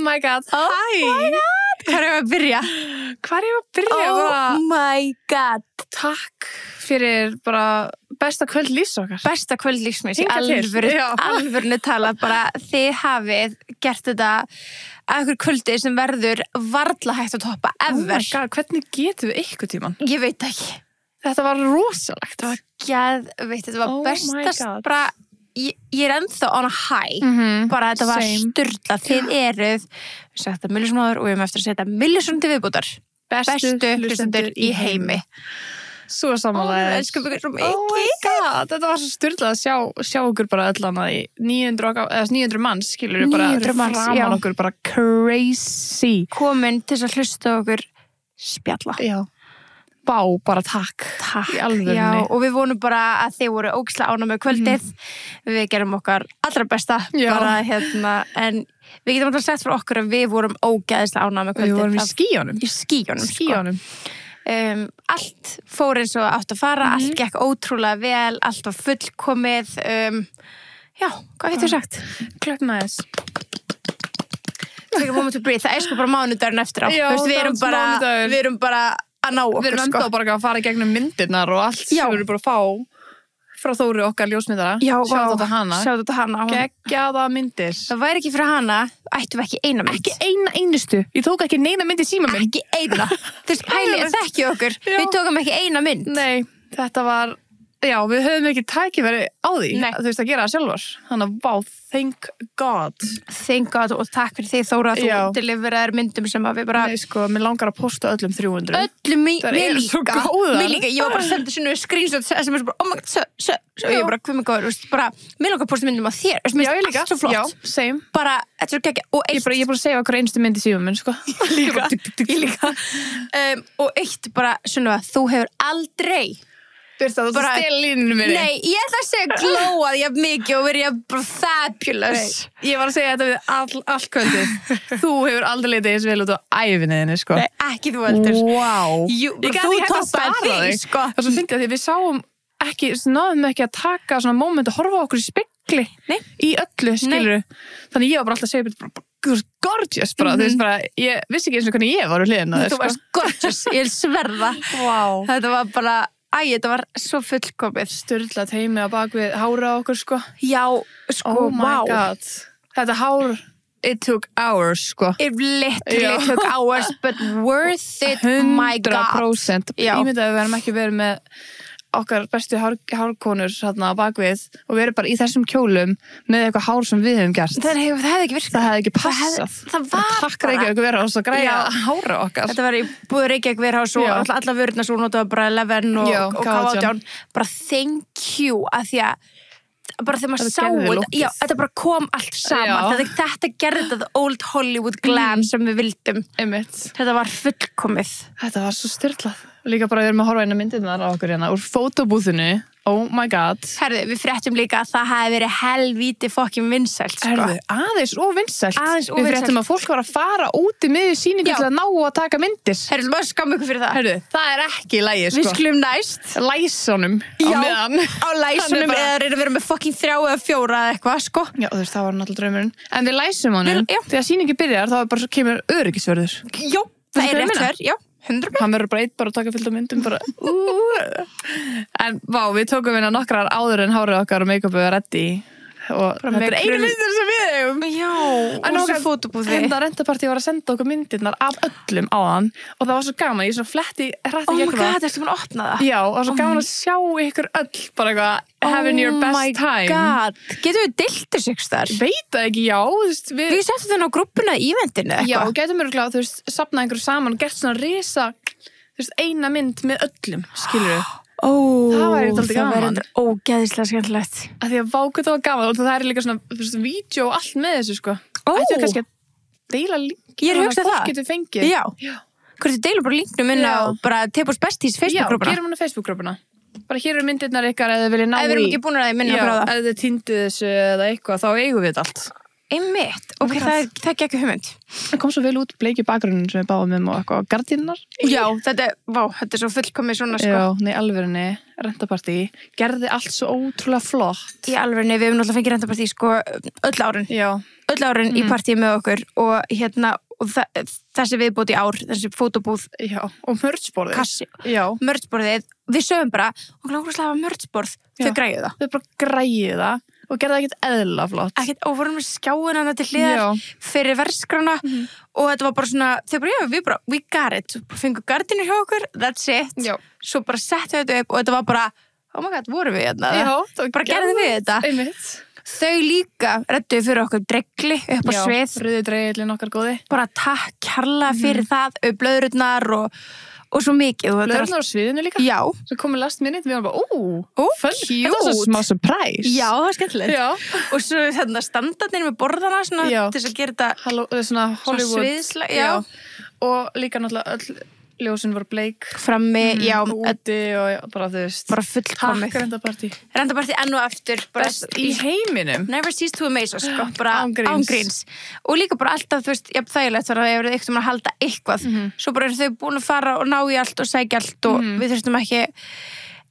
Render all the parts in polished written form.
my god, Hæ! Hvað er að byrja? Oh my god. Takk fyrir bara besta kvöld lífs okkar. Besta kvöld lífsins, Hingað alvörinu tala bara, þið hafið gert þetta að ykkur kvöldi sem verður varla hægt að toppa, ever. Oh my god, hvernig getum við ykkur tíman? Ég veit ekki. Þetta var rosalegt. Þetta var geðveikt, þetta var bestast bara, ég er ennþá on a high, bara þetta var sturlað, þið eruð, við sagðum þetta Millisónar og við erum eftir að setja Millisón til viðbútar, bestu hlustendur í heimi. Svo sammálaðið. Elskum ykkur svo mikið. Oh my god, þetta var svo styrlað að sjá okkur bara öll annað í 900 manns, skilur við bara framan okkur, bara crazy. Komin til að hlusta okkur spjalla. Já. Bá, bara takk. Takk. Í alvörunni. Já, og við vonum bara að þið voru ógeðslega ánægð með kvöldið. Við gerum okkar allra besta. Já. Bara en við getum alltaf sagt fyrir okkur að við vorum ógeðslega ánægð með kvöldið. Við vorum í skýjónum. Í skýjónum. Allt fór eins og átt að fara, allt gekk ótrúlega vel, allt var fullkomið. Já, hvað getur sagt? Klöppum aðeins. Take a moment to breathe. Það er sko bara mánudagurinn eftir á. Já, við erum bara að ná okkur. Við erum enda bara að fara í gegnum myndirnar og allt sem við erum bara að fá frá Þóru okkar ljósmyndara. Já, Sjáðu þetta hana. Geggjaða myndir. Það væri ekki fyrir hana, ættum við ekki eina mynd. Ekki eina einustu. Ég tók ekki neina mynd í síma minn. Ekki eina. Þess pæli að þekki okkur. Já. Við tókum ekki eina mynd. Nei, þetta var, já, við höfum ekki tækifæri á því. Nei. Þú veist að gera það sjálfur. Þannig að, vá, thank God. Thank God og takk fyrir þig Þóra að þú deliveraðir myndum sem að við bara... Nei, sko, mér langar að posta öllum 300. Öllum, mér líka. Mér líka, ég var bara að senda svona screenshot sem er bara, oh my God, og ég bara, hvað mig góður, bara, mér langar að posta myndum á þér. Já, ég líka. Svo flott. Já, same. Bara, þetta er ekki, og eitt... Ég er bara að segja okkur einstu mynd í síma minn, sko. Ég líka. Og eitt bara, svona, þú hefur aldrei Birta, þú bara stela línunum minni. Nei, ég ætla að segja glóað ég mikið og verið bara fabulous. Nei, ég var að segja þetta við all kvöldið. Þú hefur aldrei litið eins vel út á ævinniðinni, sko. Nei, ekki þú heldur. Wow. Þú toppaði þig, sko. Það er svo fyndið að því við sáum ekki, náðum ekki að taka svona moment að horfa okkur í spegli. Nei. Í öllu, skilur. Þannig ég var bara alltaf að segja bara gorgeous bara, þú veist bara, ég vissi ekki eins og hvernig ég var úr hliðina. Þú varst gorgeous, ég sverða. Wow. Þetta var bara... þetta var svo fullkomið. Sturlað heimi á bakvið hára okkur, sko. Já, sko, oh my God. Þetta hár, it took hours, sko. It literally took hours, but worth it, my God. 100%. Ég myndi að við verðum ekki verið með okkar bestu hárkonur hérna á bakvið og við erum bara í þessum kjólum með eitthvað hár sem við hefum gert. Það hefði ekki virkað. Það hefði ekki passað. Það var Takk Reykjavík Warehouse að græja hára okkar. Þetta var í búið Reykjavík Warehouse og alla vörurnar svo notaði bara 11 og K18. Bara thank you að því að bara þegar maður sá þetta bara kom allt saman. Þetta gerði þetta old Hollywood glam sem við vildum. Þetta var fullkomið. Þetta var svo styrlað. Líka bara við erum að horfa inn á myndirnar á okkur hérna úr fótóbúðinu. Oh my God. Herðu, við fréttum líka að það hefði verið helvíti fokkin vinsælt, sko. Herðu, aðeins og vinsælt. Við fréttum að fólk var að fara út í miðju sýningu til að ná að taka myndir. Herðu, maður skamma ykkur fyrir það. Herðu, það er ekki í lagi, sko. Við skulum næst. Læsunum á meðan. Á læsunum eða reyna að vera með fokkin 3 eða 4 eða eitthvað, sko. Já, þú veist, það var náttúrulega draumurinn. En við læsum honum, þegar sýningi byrjar, þá bara kemur öryggisvörður. Jó, það er rétt hver, já. 100%. Hann verður bara eitt bara að taka fyllt á myndum bara. En vá, við tókum hérna nokkrar áður en hárið okkar og make-upið var ready og þetta er einu myndir sem við eigum. Já, og svo fótóbúði. Þetta rentapartí var að senda okkur myndirnar af öllum á hann og það var svo gaman, ég svona hrætti Oh my God, ertu búin að opna það? Já, og svo gaman að sjá ykkur öll bara eitthvað having your best time. Oh my God, getum við deilt þessu ykkur þar? Veit það ekki, já. Við settum þennan á grúppuna í eventinu eitthvað. Já, getum við gláð, þú veist, safnað einhverju saman og gert svona risa, þú veist, eina mynd með öllum, skilur við. Það væri alltaf gaman. Það væri ógeðislega skemmtilegt. Að því að váku það var gaman og það er líka svona, þú veist, vídeo og allt með þessu, sko. Ættu við kannski að deila link. Ég er hugsað það. Fólk getur fengið. Já. Hvernig deilum bara linknum inn á bara Tepos Besties Facebook-grúpuna? Já, gerum hann á Facebook-grúpuna. Bara hér eru myndirnar ykkar eða þið viljið ná í. Ef við erum ekki búin að minna að prófa það. Ef þið týndu þessu eða eitthvað, þá eigum við þetta allt. Einmitt, ok, það gekk hugmynd. Það kom svo vel út bleiki bakgrunnin sem við báðum og eitthvað gardínunar. Já, þetta er svo fullkomið svona, sko. Já, nei, alvörinni, rentapartí, gerði allt svo ótrúlega flott. Í alvörinni, við hefum náttúrulega fengið rentapartí, sko, öll árin. Já. Öll árin í partíi með okkur og þessi viðbót í ár, þessi fótóbúð. Já, og mördsborðið. Kassi. Já. Mördsborðið, við sögum bara, og langar að slafa mördsborð, þau græðu það. Þau bara græðu það. Og gerði það ekkert eðla flott. Og vorum við skjáin hana til hliðar fyrir verskrána og þetta var bara svona, þau bara, við bara, we got it. Fengu gardinu hjá okkur, that's it. Já. Svo bara settu þetta upp og þetta var bara, oh my god, vorum við hérna. Já. Bara gerðum við þetta. Einmitt. Þau líka redduðu fyrir okkur dregli upp á svið. Já, rauði dreigillin okkar góði. Bara takk kærlega fyrir það, blöðrurnar og svo mikið. Blöðrurnar á sviðinu líka? Já. Svo komið last minute, við varum bara, cute. Þetta var svo smá surprise. Já, það var skemmtilegt. Já. Og svo þarna standarnir með borðana svona, til þess að gera þetta svona Hollywood. Sviðslega, já. Og líka náttúrulega öll ljósin voru bleik. Frammi, já. Úti og bara þú veist. Bara fullkomið. Takk rentapartí. Rentapartí enn og aftur. Best í heiminum. Never cease to amaze us, sko. Bara ángríns. Og líka bara alltaf, þú veist, þægilegt þar að það hefur eitthvað að halda eitthvað. Svo bara eru þau búin að fara og ná í allt og sækja allt og við þurftum ekki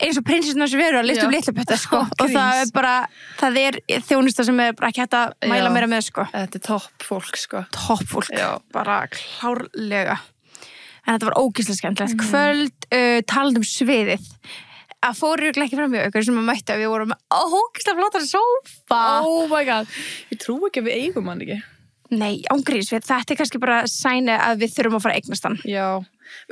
eins og prinsessuna sem veru að lyfta litla putta, sko. Og það er bara, það er þjónusta sem er bara ekki hægt að mæla meira með, sko. Þetta er topp fólk, sko. Topp fólk. Bara klárlega. En þetta var ógeðslega skemmtilegt. Kvöld, talandi sviðið. Að fóru ekki fram í aukur sem að mætti að við vorum með ógeðslega flottar sófa. Oh my god. Ég trú ekki að við eigum hann ekki. Nei, ángríns, þetta er kannski bara sæni að við þurfum að fara að eignast hann. Já.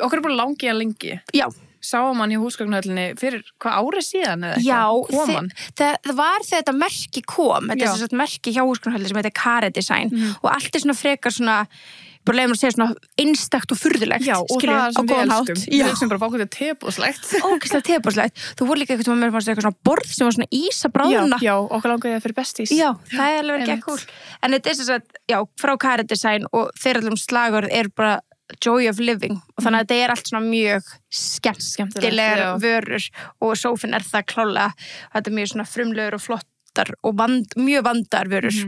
Okkur er bara langið að lengi. Já. Sáum hann í húsgagnahöllinni fyrir hvað árið síðan eða eitthvað? Já, kom hann? Það var þegar þetta merki kom. Þetta er svona merki hjá húsgagnahöllinni sem heitir Kare Design og allt er svona frekar svona bara leiðum að segja svona einstakt og furðulegt. Já, og það er sem við elskum. Við elskum bara fákvæmt tebúslegt. Ógeðslega tebúslegt. Þú voru líka eitthvað með eitthvað svona borð sem var svona ísabráðuna. Já, okkur langaði það fyrir bestís. Já, það er alveg ekki cool. En þetta er þess að, já, frá Kare Design og þeir allum slagorð er bara joy of living og þannig að þetta er allt svona mjög skemmtilegar vörur og sófinn er það klálega. Þetta er mjög svona frumlegur og flottar og mjög vandar vörur.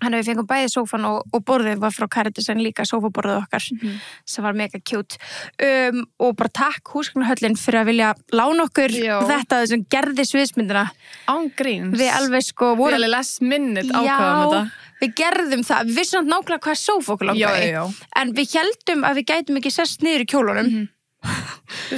Þannig að við fengum bæði sófan og borðið var frá Kare Design líka, sófaborðið okkar sem var mega cute og bara takk húsgagnahöllin fyrir að vilja lána okkur þetta sem gerði sviðsmyndina ángríns. Við alveg sko vorum við alveg last minute ákvæðum þetta. Við gerðum það, við vissum nákvæmlega hvað sófa okkur langaði en við heldum að við gætum ekki sest niður í kjólunum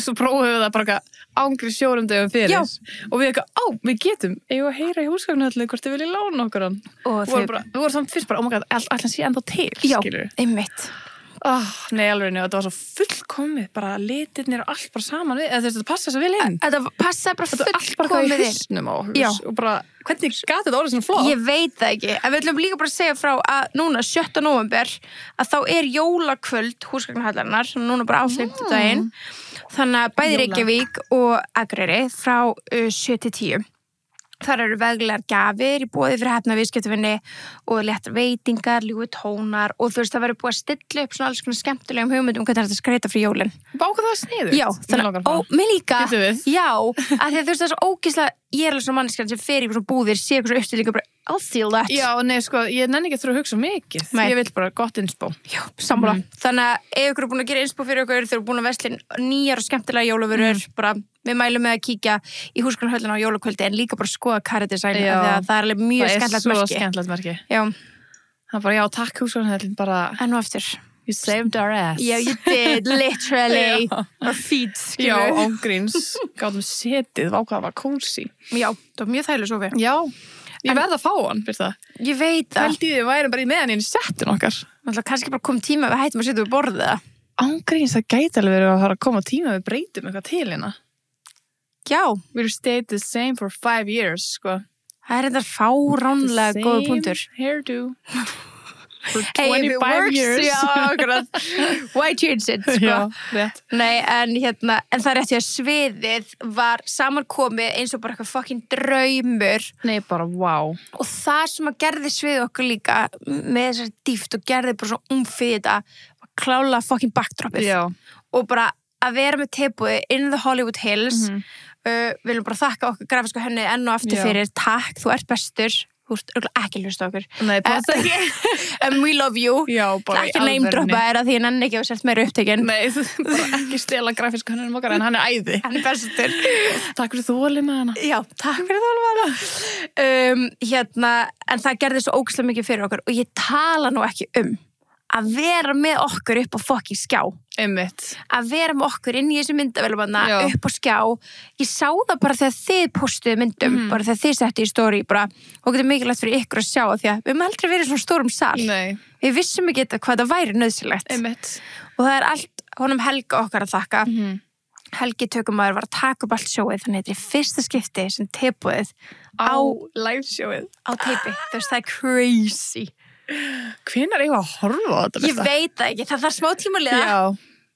Svo prófum við það bara ángríns 4 dögum fyrir og við eitthvað, við getum eigum að heyra í húsgagnahöllinni hvort þið vilja lána okkur hann og við vorum samt fyrst bara, oh my god, allan sé ennþá til, skilur Já, einmitt Nei, alveg, þetta var svo fullkomið bara litirnir og allt bara saman við þetta passa svo vel inn Þetta passaði bara fullkomið inn allt bara hvað í hausnum á og bara, hvernig gat þetta orðið svona flott? Ég veit það ekki, en við ætlum líka bara að segja frá að núna 7. nóvember að þá er jólakvöld húsgagnahallarinnar núna bara á 5. Þannig að bæði Reykjavík og Akureyri frá 7-10 Þar eru veglegar gjafir í boði fyrir hefna viðskiptavinni og léttar veitingar, ljúfi tónar og þú veist það verður búið að stilla upp svona alls konar skemmtilegum hugmyndum hvernig þetta skreita fyrir jólin. Báka það sniður? Já, þannig að, mér líka, já, að því að þú veist það er svo ógeðslega, ég er alveg svona manneskjan sem fer í svona búðir, sé eitthvað svo uppstillingu bara, I'll feel that. Já, nei, sko, ég nenni ekki að þurfa að hugsa mikið. Ég vil bara gott inspo. Já, sammála. Þannig að ef ykkur er búin að gera inspo fyrir ykkur, þau eru búin að versla nýjar og skemmtilega jólavörur, bara við mælum með að kíkja í húsgagnahöllina á jólakvöldi en líka bara skoða Kare Design þegar það er alveg mjög skemmtilegt merki. Já. Það er bara, já, takk húsgagnahöllin bara. Enn og aftur. You saved our ass. Yeah, you did, literally. Our feet, skilur. Já, ángríns. Gáðum setið, vákvað var kósi. Já, það var mjög þægileg sofi. Já, ég verð að fá hann, fyrst það. Ég veit það. Held í því væri bara í meðan í settin okkar. Kannski bara kom tíma við hættum að setja við borðið það. Ángríns, það gæti alveg verið að fara að koma tíma við breytum eitthvað til hérna. Já. We've stayed the same for 5 years, sko. Það er þetta fáránlega góða punktur. Hairdo. For 25 years. Já, akkurat. Why change it, sko? Já, rétt. Nei, en það er rétt því að sviðið var samankomið eins og bara eitthvað fucking draumur. Nei, bara wow. Og það sem að gerði sviðið okkur líka með þessari dýft og gerði bara svo umfið þetta var klálega fucking backdropið. Já. Og bara að vera með tebúi in the Hollywood Hills. Viljum bara þakka okkur grafísku hönnu enn og aftur fyrir. Takk, þú ert bestur. Þú þú ert ekki hlusta okkur. Nei, passa ekki. We love you. Já, bara ekki neymdroppa því ég nenni ekki að sért meira upptekinn. Nei, bara ekki stela grafíska hönnunum okkar, en hann æði. Hann bestur. Takk fyrir þoli með hana. Já, takk fyrir þoli með hana. En það gerði svo ógeðslega mikið fyrir okkur og ég tala nú ekki að vera með okkur upp á fucking skjá. Einmitt. Að vera með okkur inn í þessu myndavélum upp á skjá. Ég sá það bara þegar þið postuðu myndum, bara þegar þið settu í story bara, og þetta er mikilvægt fyrir ykkur að sjá því að við höfum aldrei verið í svona stórum sal. Nei. Við vissum ekki hvað það væri nauðsynlegt. Einmitt. Og það er allt honum Helga okkar að þakka. Helgi tökumaður var að taka upp allt sjóið, þannig þetta er fyrsta skipti sem teipuðið á livesjóið á teipi. Það er crazy. Hvenær ég að horfa á þetta? Ég veit það ekki, það þarf smá tíma að liða. Já.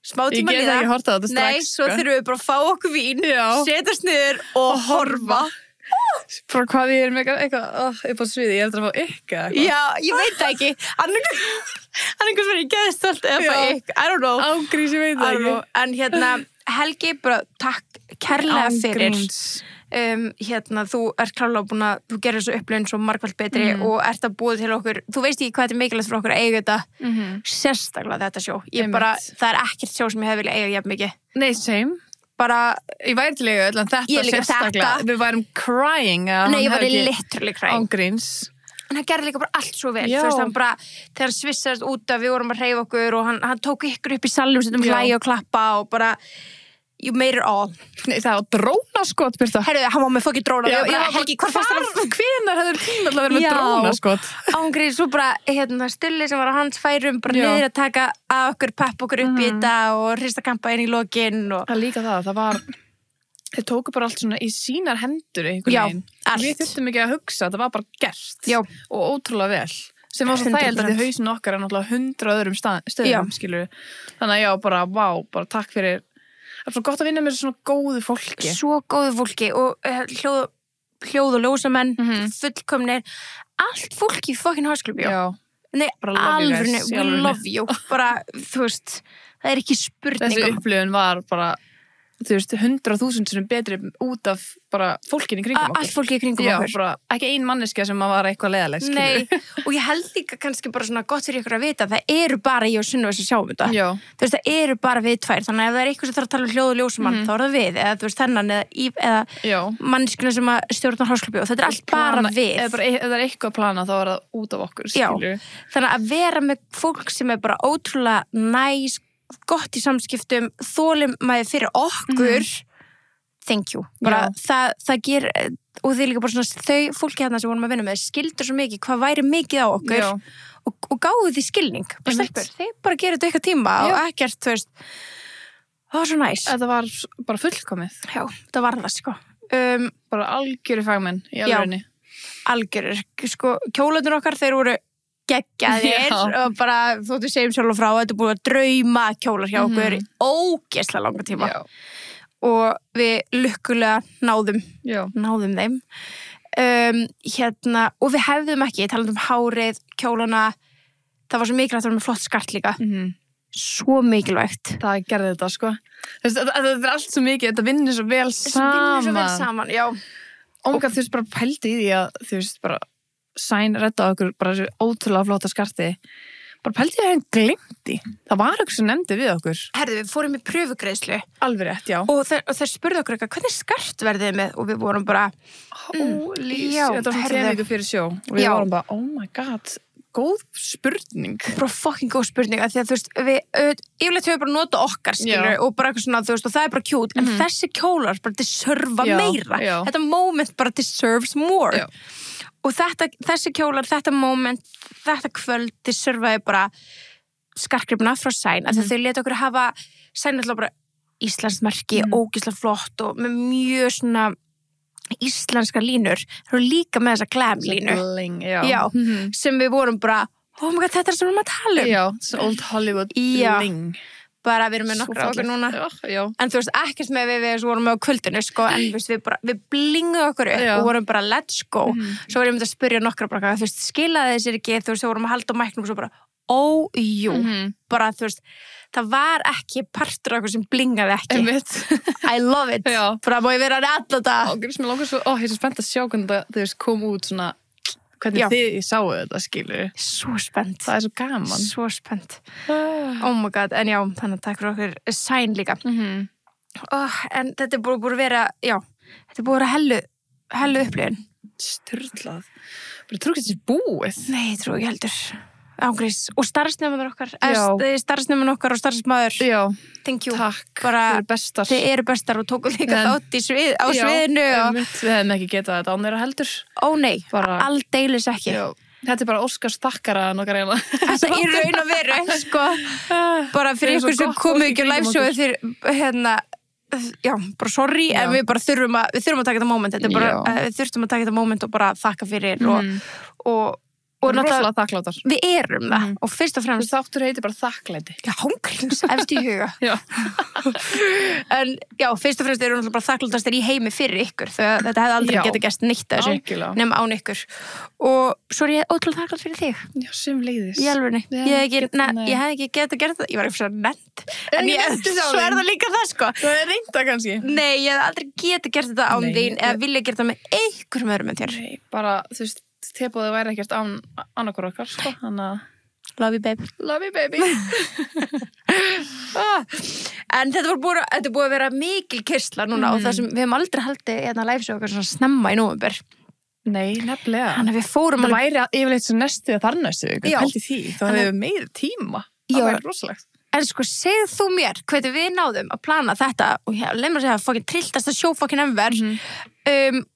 Smá tíma að liða. Ég get ekki horta á þetta strax. Nei, svo þurfum við bara að fá okkur vín, setjast niður og horfa. Frá hvað ég með eitthvað upp á sviði, ég heldur að fá eitthvað. Já, ég veit það ekki. Hann einhvers verið geðst allt eða fá eitthvað, I don't know. Ágrís, ég veit það ekki. En Helgi, bara takk kærlega fyrir. Þú ert klálega búin að þú gerir þessu upplifun svo margfalt betri og ert að búa til okkur, þú veist ekki hvað þetta er mikilvægt fyrir okkur að eiga þetta sérstaklega þetta sjó, það er ekkert sjó sem ég hef viljað eiga jafn mikið. Nei, same. Bara, ég væri til eiga en þetta sérstaklega, við værum crying. Nei, ég væri literally crying. Ángríns. En hann gerði líka bara allt svo vel, þú veist, hann bara þegar hann svissaðist út að við vorum að hreyfa okkur og hann tók ykkur upp í salnum, settum hlæja og klappa og bara you made it all. Nei, það var drónaskot, Birta. Herðu, hann var með fokki dróna. Helgi, hvenær hefur tíma að vera með drónaskot? Ángríð, svo bara, Stulli sem var á hans færum, bara niður að taka að okkur, pepp okkur upp í þetta og hrista kampa inn í lokinn. Það er líka það var, þeir tóku bara allt svona í sínar hendur einhvern veginn. Allt. Við þurftum ekki að hugsa, það var bara gert. Já. Og ótrúlega vel. Sem var svo þægild að því hausinn okkar er náttúrulega 100 öðrum stöðum, skilur. Þannig að já, bara takk fyrir. Það er svo gott að vinna með svona góðu fólki. Svo góðu fólki og hljóð og ljósamenn, fullkomnir, allt fólki í fucking Háskólabíó. Já. Nei, alveg, we love you. Bara, þú veist, það er ekki spurning. Þessi upplifun var bara, þú veist, 100.000 sem betri út af bara fólkin í kringum okkur. Allt fólki í kringum okkur. Já, bara ekki ein manneskja sem var eitthvað leiðaleg, skilur. Nei, og ég held líka kannski bara svona gott fyrir ykkur að vita, það eru bara ég og Sunna sem sjáum þetta. Já. Þú veist, það eru bara við tvær, þannig að ef það er eitthvað sem þarf að tala um hljóð og ljósamann, þá er það við, eða þú veist, þennan, eða manneskjuna sem að stjórnar Háskólabíó, þetta er allt bara við. Ef það er eitthvað að plana, þá er það út af okkur, skilur. Já, þannig að vera með fólk sem er bara ótrúlega næs, gott í samskiptum, þolinmæði fyrir okkur, thank you. Bara það ger, og þið líka bara svona þau fólki hérna sem vorum að vinna með, skildur svo mikið hvað væri mikið á okkur og gáðu því skilning. Bara stelpur, þið bara gerir þetta eitthvað tíma og ekkert, þú veist, það var svo næs. Þetta var bara fullkomið. Já, það var það, sko. Bara algjöru fagmenn í alvörinni. Algjörir. Sko, kjólarnir okkar, þeir voru geggjaðir og bara þóttu segjum sjálf frá, þetta er búið að drauma kjólar hjá okkur í ógeðslega langa tíma. Já. Og við lukkulega náðum þeim og við hefðum ekki talað hárið, kjólana, það var svo mikilvægt að vera með flott skart líka svo mikilvægt. Það gerði þetta, sko. Þetta er allt svo mikið, þetta vinnur svo vel saman. Já. Og þú veist, bara pældi í því að þú veist, bara Sæn redda okkur bara þessu ótrúlega flotta skarti. Bara pældi ég að hann glemdi. Það var eitthvað sem nefndi við okkur. Herðu, við fórum í pröfugreiðslu. Alveg rétt, já. Og þeir spurðu okkur eitthvað, hvernig skart verðið þið með? Og við vorum bara, þetta var svona 3 vikur fyrir sjó. Og við vorum bara, oh my god, góð spurning. Bara fucking góð spurning. Því að þú veist, yfirleitt höfum bara notað okkar, skilur, og bara eitthvað svona, þú veist, og það er bara cute. En þessi kjólar bara deserva meira. Já. Þetta moment bara deserves more. Já. Og þessi kjólar, þetta moment, þetta kvöld, þið servaði bara skartgripna frá Sæn. Þau leta okkur hafa Sæn alltaf bara íslenskt merki, ógeðslega flott og með mjög svona íslenska línur. Það eru líka með þessa glam línu. Já. Sem við vorum bara, oh my god, þetta er sem við erum að tala um. Já, svo old Hollywood bling. Bara við erum með nokkra okkur núna. Já. En þú veist, ekkert með við vorum með á kvöldinu, sko, en við blinguðum okkur upp og vorum bara let's go. Svo vorum við að spyrja nokkra bara, þú veist, skilaði þessir ekki, þú veist, þá vorum að halda á mæknum og svo bara, jú. Bara, þú veist, það var ekki partur af okkur sem blingaði ekki. I love it. Bara má ég vera alltaf það. Mér langar svo, ég er svo spennt að sjá hvernig það, þú veist, kom út svona, hvernig þið sáu þetta, skilur. Svo spennt. Það svo gaman. Svo spennt. Oh my god, en já, þannig að takk fyrir okkur sæn líka. En þetta búið að vera, þetta búið að vera hellu upplifun. Sturlað. Bara trú ekki þessi búið. Nei, ég trú ekki heldur. Ángriðs. Og starfsnefnum okkar. Starfsnefnum okkar og starfsmaður. Já. Thank you. Takk. Bara, þið eru bestar. Þið eru bestar og tókum líka þátt á sviðinu. Við hefum ekki getað þetta án þeirra heldur. Ó nei, aldeilis ekki. Já. Þetta bara Óskars þakkara nokkar eina. Þetta í raun og veru, sko. Bara fyrir ykkur sem komið ekki á liveshow fyrir, bara sorry, en við bara þurfum að taka þetta moment. Þetta bara, við þurftum að taka þetta moment og bara þakka fyrir og rosalega þakkláttar. Við erum það og fyrst og fremst þáttur heitir bara þakklæti. Já, hóngrins, efst í huga. En fyrst og fremst erum við bara þakkláttastir í heimi fyrir ykkur þegar þetta hefði aldrei getið gert neitt af þessu nema án ykkur. Og svo er ég ótrúlega þakklátt fyrir þig. Já, sömuleiðis. Í alvörunni. Ég hef ekki getið gert það. Ég var ekki svo nefnt. En svo er það líka það, sko. Það er reynda kannski. Nei, ég hef aldrei getið gert þetta án þín eða vilja gert það með einhverjum öðrum en þér. Nei, bara, þú veist, tilbúið væri ekkert án annarkor okkar, sko, þannig að love you baby. Love you baby. En þetta búið að vera mikil keyrsla núna og það sem við hefum aldrei haldið liveshow okkar svona snemma í nóvember. Nei, nefnilega. Þannig að við fórum það væri yfirleitt svo næstu að þarnæstu held í því, þá hefur við meiri tíma. Það væri rosalegt. En sko, segð þú mér hvernig við náðum að plana þetta og leið mér að segja fucking trilltasta show fucking ever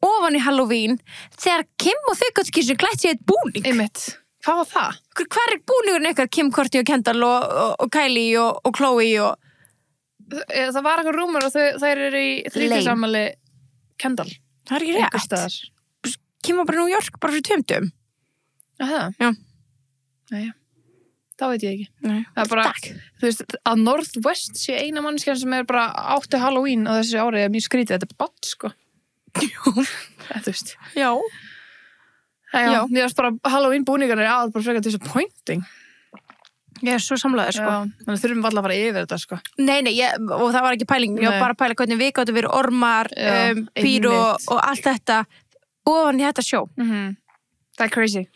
ofan í Halloween þegar Kim og þau gott ekki sem klætt sér eitt búning. Einmitt. Hvað var það? Hvar er búningurinn ykkar Kim, Kourtney og Kendall og Kylie og Chloe og... Það var eitthvað rúmur og þær eru í 30-afmæli Kendall. Það er ekki rétt. Kim var bara í New York, bara fyrir 20. Aha. Já. Nei. Það veit ég ekki. Nei. Það er bara, þú veist, að Northwest sé eina mannskjörn sem er bara átti Halloween á þessi ári er mjög skrítið. Þetta er bara batt, sko. Jú. Þú veist. Já. Já. Mér veist bara Halloween búningar er aðal bara frekar disappointing. Ég er svo samlaður, sko. Já, þannig þurfum við alltaf að fara yfir þetta, sko. Nei, og það var ekki pæling. Ég var bara að pæla hvernig við gáttum verið ormar, pýr og allt þetta ofan í þetta sjó. Það er crazy.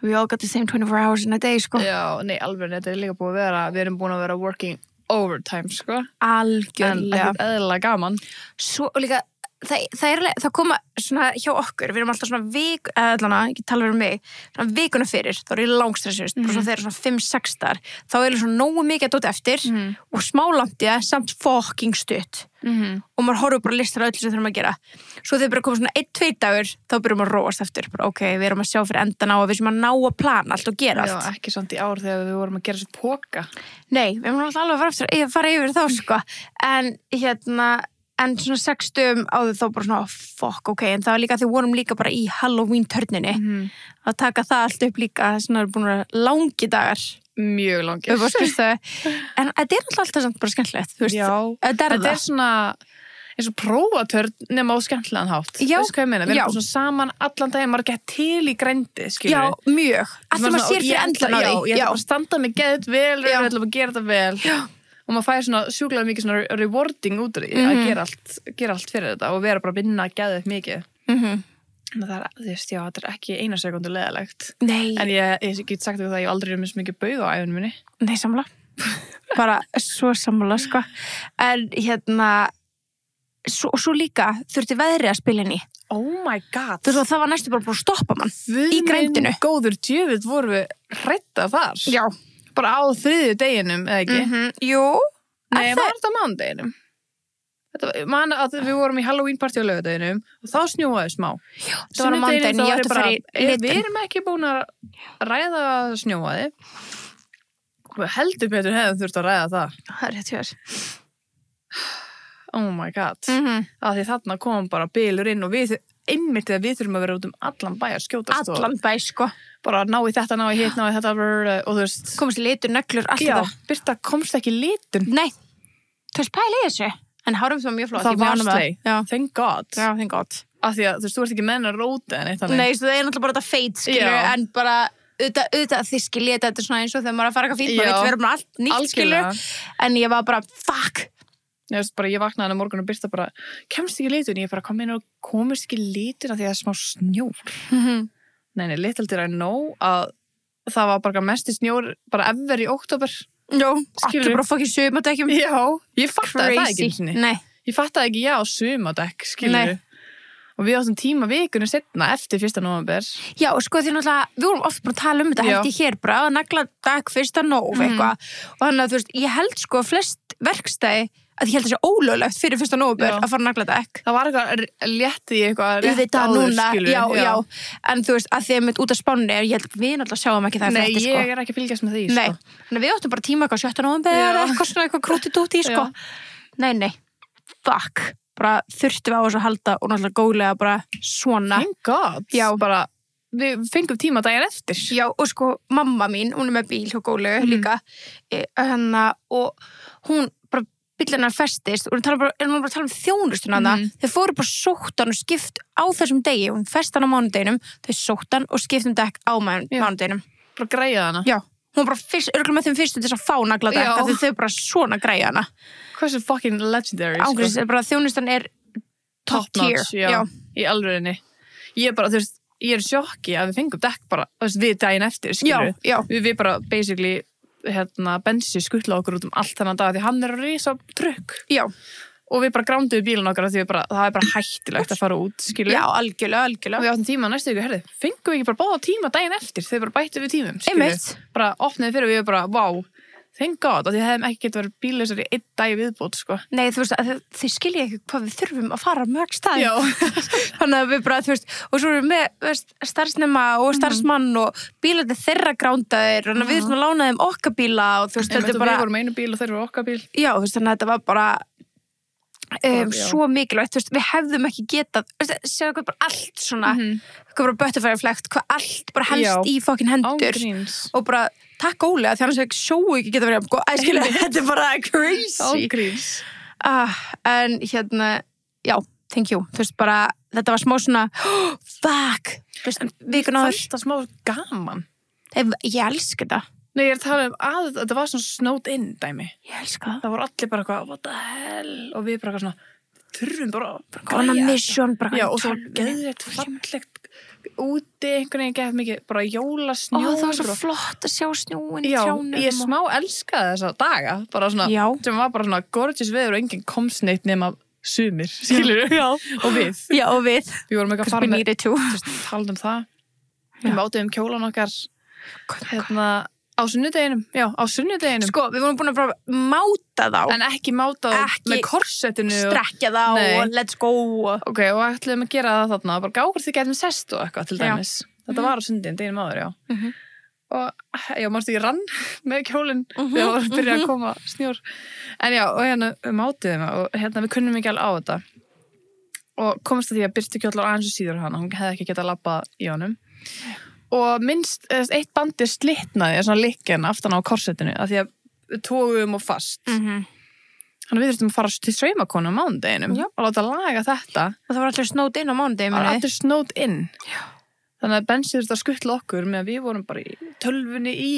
We all got the same 24 hours in a day, sko. Já, nei, alveg, þetta er líka búið að vera, við erum búin að vera working overtime, sko. Algjörlega. En ekkert eðlilega gaman. Svo, og líka, það koma svona hjá okkur, við erum alltaf svona ekki tala verið mig, svona vikuna fyrir, þá er ég langstressust, bara svona þegar svona 5-6 dagar, þá er svona nógu mikið að dóta eftir og smálandja samt fucking stutt. Og maður horfur bara listar á öllu sem þurfum að gera. Svo þegar bara koma svona 1-2 dagur, þá byrjum að róast eftir. Bara, ok, við erum að sjá fyrir endan á og við sem að ná að plana allt og gera allt. Já, ekki samt í ár þegar við vorum að gera svo póka. Nei, við erum alltaf alveg að fara yfir þá, sko. En svona 6 dögum áður þá bara svona, fuck, ok, en það var líka, þau vorum líka bara í Halloween-törninni. Að taka það allt upp líka, þess að það eru búin að vera langi dagar. Mjög langir. En þetta er alltaf bara skemmtilegt, þú veist. Já, þetta er svona eins og prófatörn nema á skemmtilegan hátt. Já. Veistu hvað ég meina? Við erum svona saman allan daginn, maður gett til í grændi, skilur. Já, mjög. Alltaf maður sér fyrir endan á því. Já, ég ætla bara að standa mig geðt vel, við ætlum að gera þetta vel. Já. Og maður fær svona sjúklega mikið svona rewarding út úr því að gera allt fyrir þetta og vera bara að vinna geðt mikið. Það er, þú veist, já, þetta er ekki eina sekundu leðalegt. Nei. En ég get sagt það að ég aldrei er mjög mikið bauð á æfunum minni. Nei, sammála. Bara svo sammála, sko. En svo líka þurfti veðrið að spila inn í. Oh my god. Þú veist, það var næstu bara að stoppa mann í grændinu. Góður djöfull voru við hrædda þar. Já. Bara á 3. deginum, eða ekki? Jú. Nei, var þetta mánudeginum? Man að við vorum í Halloween party á laugardeginum og þá snjóaði smá. Já, það var á mánudaginn, ég átti að fara í litin. Við erum ekki búin að ræða snjóaði. Við heldur betur hefðum þurft að ræða það. Það er rétt hjá þér. Oh my god. Af því þarna kom bara bylur inn og við einmitt þegar við þurfum að vera út allan bæ að skjótast. Allan bæ, sko. Bara ná í þetta, ná í hitt, ná í þetta og þú veist. Komst í litur, neglur, allt þetta. Já, Birta komst ekki í litur. Nei, þú veist pæli í þessu. En hárum það mjög flott. Það var slei. Thank God. Já, thank God. Af því að þú veist, þú ert ekki með hennar róti en eitt annað. Nei, það er náttúrulega bara þetta feit, skilur, en bara auðvitað þið skiljið þetta svona eins og þegar maður að fara eitthvað fínt, maður veit vera bara allt nýtt, skilur. En ég var bara, fuck. Ég vaknaði hann á morgun og Birta bara, kemst ekki í litur? Ég bara kom inn og komist ekki í litur af því að það er smá snjór. Nei, little did I know að það var bara mesti snjór bara ever í október. Já, allir bara fucking sumadekjum. Já, ég fattaði það ekki sinni. Nei. Ég fattaði ekki, já, sumadekk, skilur. Og við áttum tíma vikunni setna eftir 1. nóvember. Já, sko því náttúrulega, við vorum oft bara að tala þetta held ég hér bara, að nagladekk 1. nóv eitthvað. Og þannig að þú veist, ég held sko flest verkstæði að ég held að það sé ólöglegt fyrir 1. nóvember að fara nagladekk. Það var eitthvað létti í eitthvað rétt áður, núna, skilur. Já. En þú veist, að því að mitt út af Spáni ég held að við náttúrulega sjáum ekki það fréttir, sko. Nei, ég ekki að fylgjast með því, sko. Nei, þannig við áttum bara tíma eitthvað 7. nóvember eitthvað krútið út í, sko. Nei. Fuck. Bara þurftum við á þessu að halda og náttúrulega góðlega bara svona. Thank God. Já. Bara, við fengum tíma daginn eftir. Já, og sko, mamma mín, hún með bíl hjá góðlega líka. Og hún bara bíllinn festist og hún bara að tala þjónustuna þeir fóru bara sóttan og skipt á þessum degi, hún festan á mánudeginum þau sóttan og skiptum dekk á mánudeginum. Bara græja hana? Já, hún bara örgulega með þeim fyrstu til þess að fá nagladekk af því þau bara svona græja hana. Hversu fucking legendary, Ángriðs, bara þjónustan top tier. Já, í alvörinni. Ég bara, þú veist, ég sjokki að við fengum dekk bara, við daginn eftir, skilur. Já. Við bara basically Bensi skuttla okkur út allt þennan dag því hann að rísa trukk. Já. Og við bara gránduðu bílun okkar því það bara hættilegt að fara út, skilur. Já, algjörlega. Og við áttum tíma næstu ykkur, fengum við ekki bara báða tíma daginn eftir, þau bara bættu við tímum, skilur. Einmitt. Bara opnaði fyrir og við bara, wow, thank God, og því hefðum ekki getið verið bíllausar í 1 dag viðbót, sko. Nei, þú veist, þið skilja ekki hvað við þurfum að fara mörg staði. Já. Þannig að við bara, þú veist, og svo erum við með starfsnema og starfsmann og bílarnir þeirra grándaðir og við þurfum að lána þeim okkar bíla og þú veist, þetta er bara... Við vorum einu bíl og þeir eru okkar bíl. Já, þú veist, þannig að þetta var bara svo mikilvægt, þú veist, við hefðum ekki getað, séu hvað bara allt svona, hvað bara butterfly-flekt, hvað allt bara helst í fucking hendur og bara takk Óli að því hann ekki sjóu ekki geta verið þetta er bara crazy en já, thank you þú veist bara, þetta var smá svona fuck vikun áður það smá gaman ég elska þetta Nei, ég tala að þetta var svona snowed in dæmi ég elska það voru allir bara eitthvað, what the hell og við bara svona, þurfum bara gonna mission já, og svo geðveikt fallegt úti einhvern veginn gett mikið bara jólasnjór það var svo flott að sjá snjóin í trjánum ég smá elskaði þessa daga bara svona, sem var bara svona gorgeous veður og enginn komst neitt nema sumir skilur og við við vorum eitthvað að fara með talað það við mátuðum kjólan okkar á sunnudeginum sko, við vorum búin að bara máta þá en ekki máta þá með korsettinu strekja þá og let's go ok, og ætlum að gera það þarna bara gáður þið getum sest og eitthvað til dæmis þetta var á sunnudegin, deginum áður, og mástu ekki rann með kjólinn þegar það var að byrja að koma snjór en já, og við mátuðum og við kunnum ekki alveg á þetta og komast að því að birtukjólar aðeins og síður hann hefði ekki getað labbað í honum og minnst eitt bandi slitnaði svona likken aftan á korsettinu af því að við tógum og fast þannig að við þurftum að fara til saumakonu á mánudeginum og láta laga þetta og það var allir snowed in á mánudeginum það var allir snowed in þannig að Bensi þurfti að skuttla okkur með að við vorum bara í tölvunni í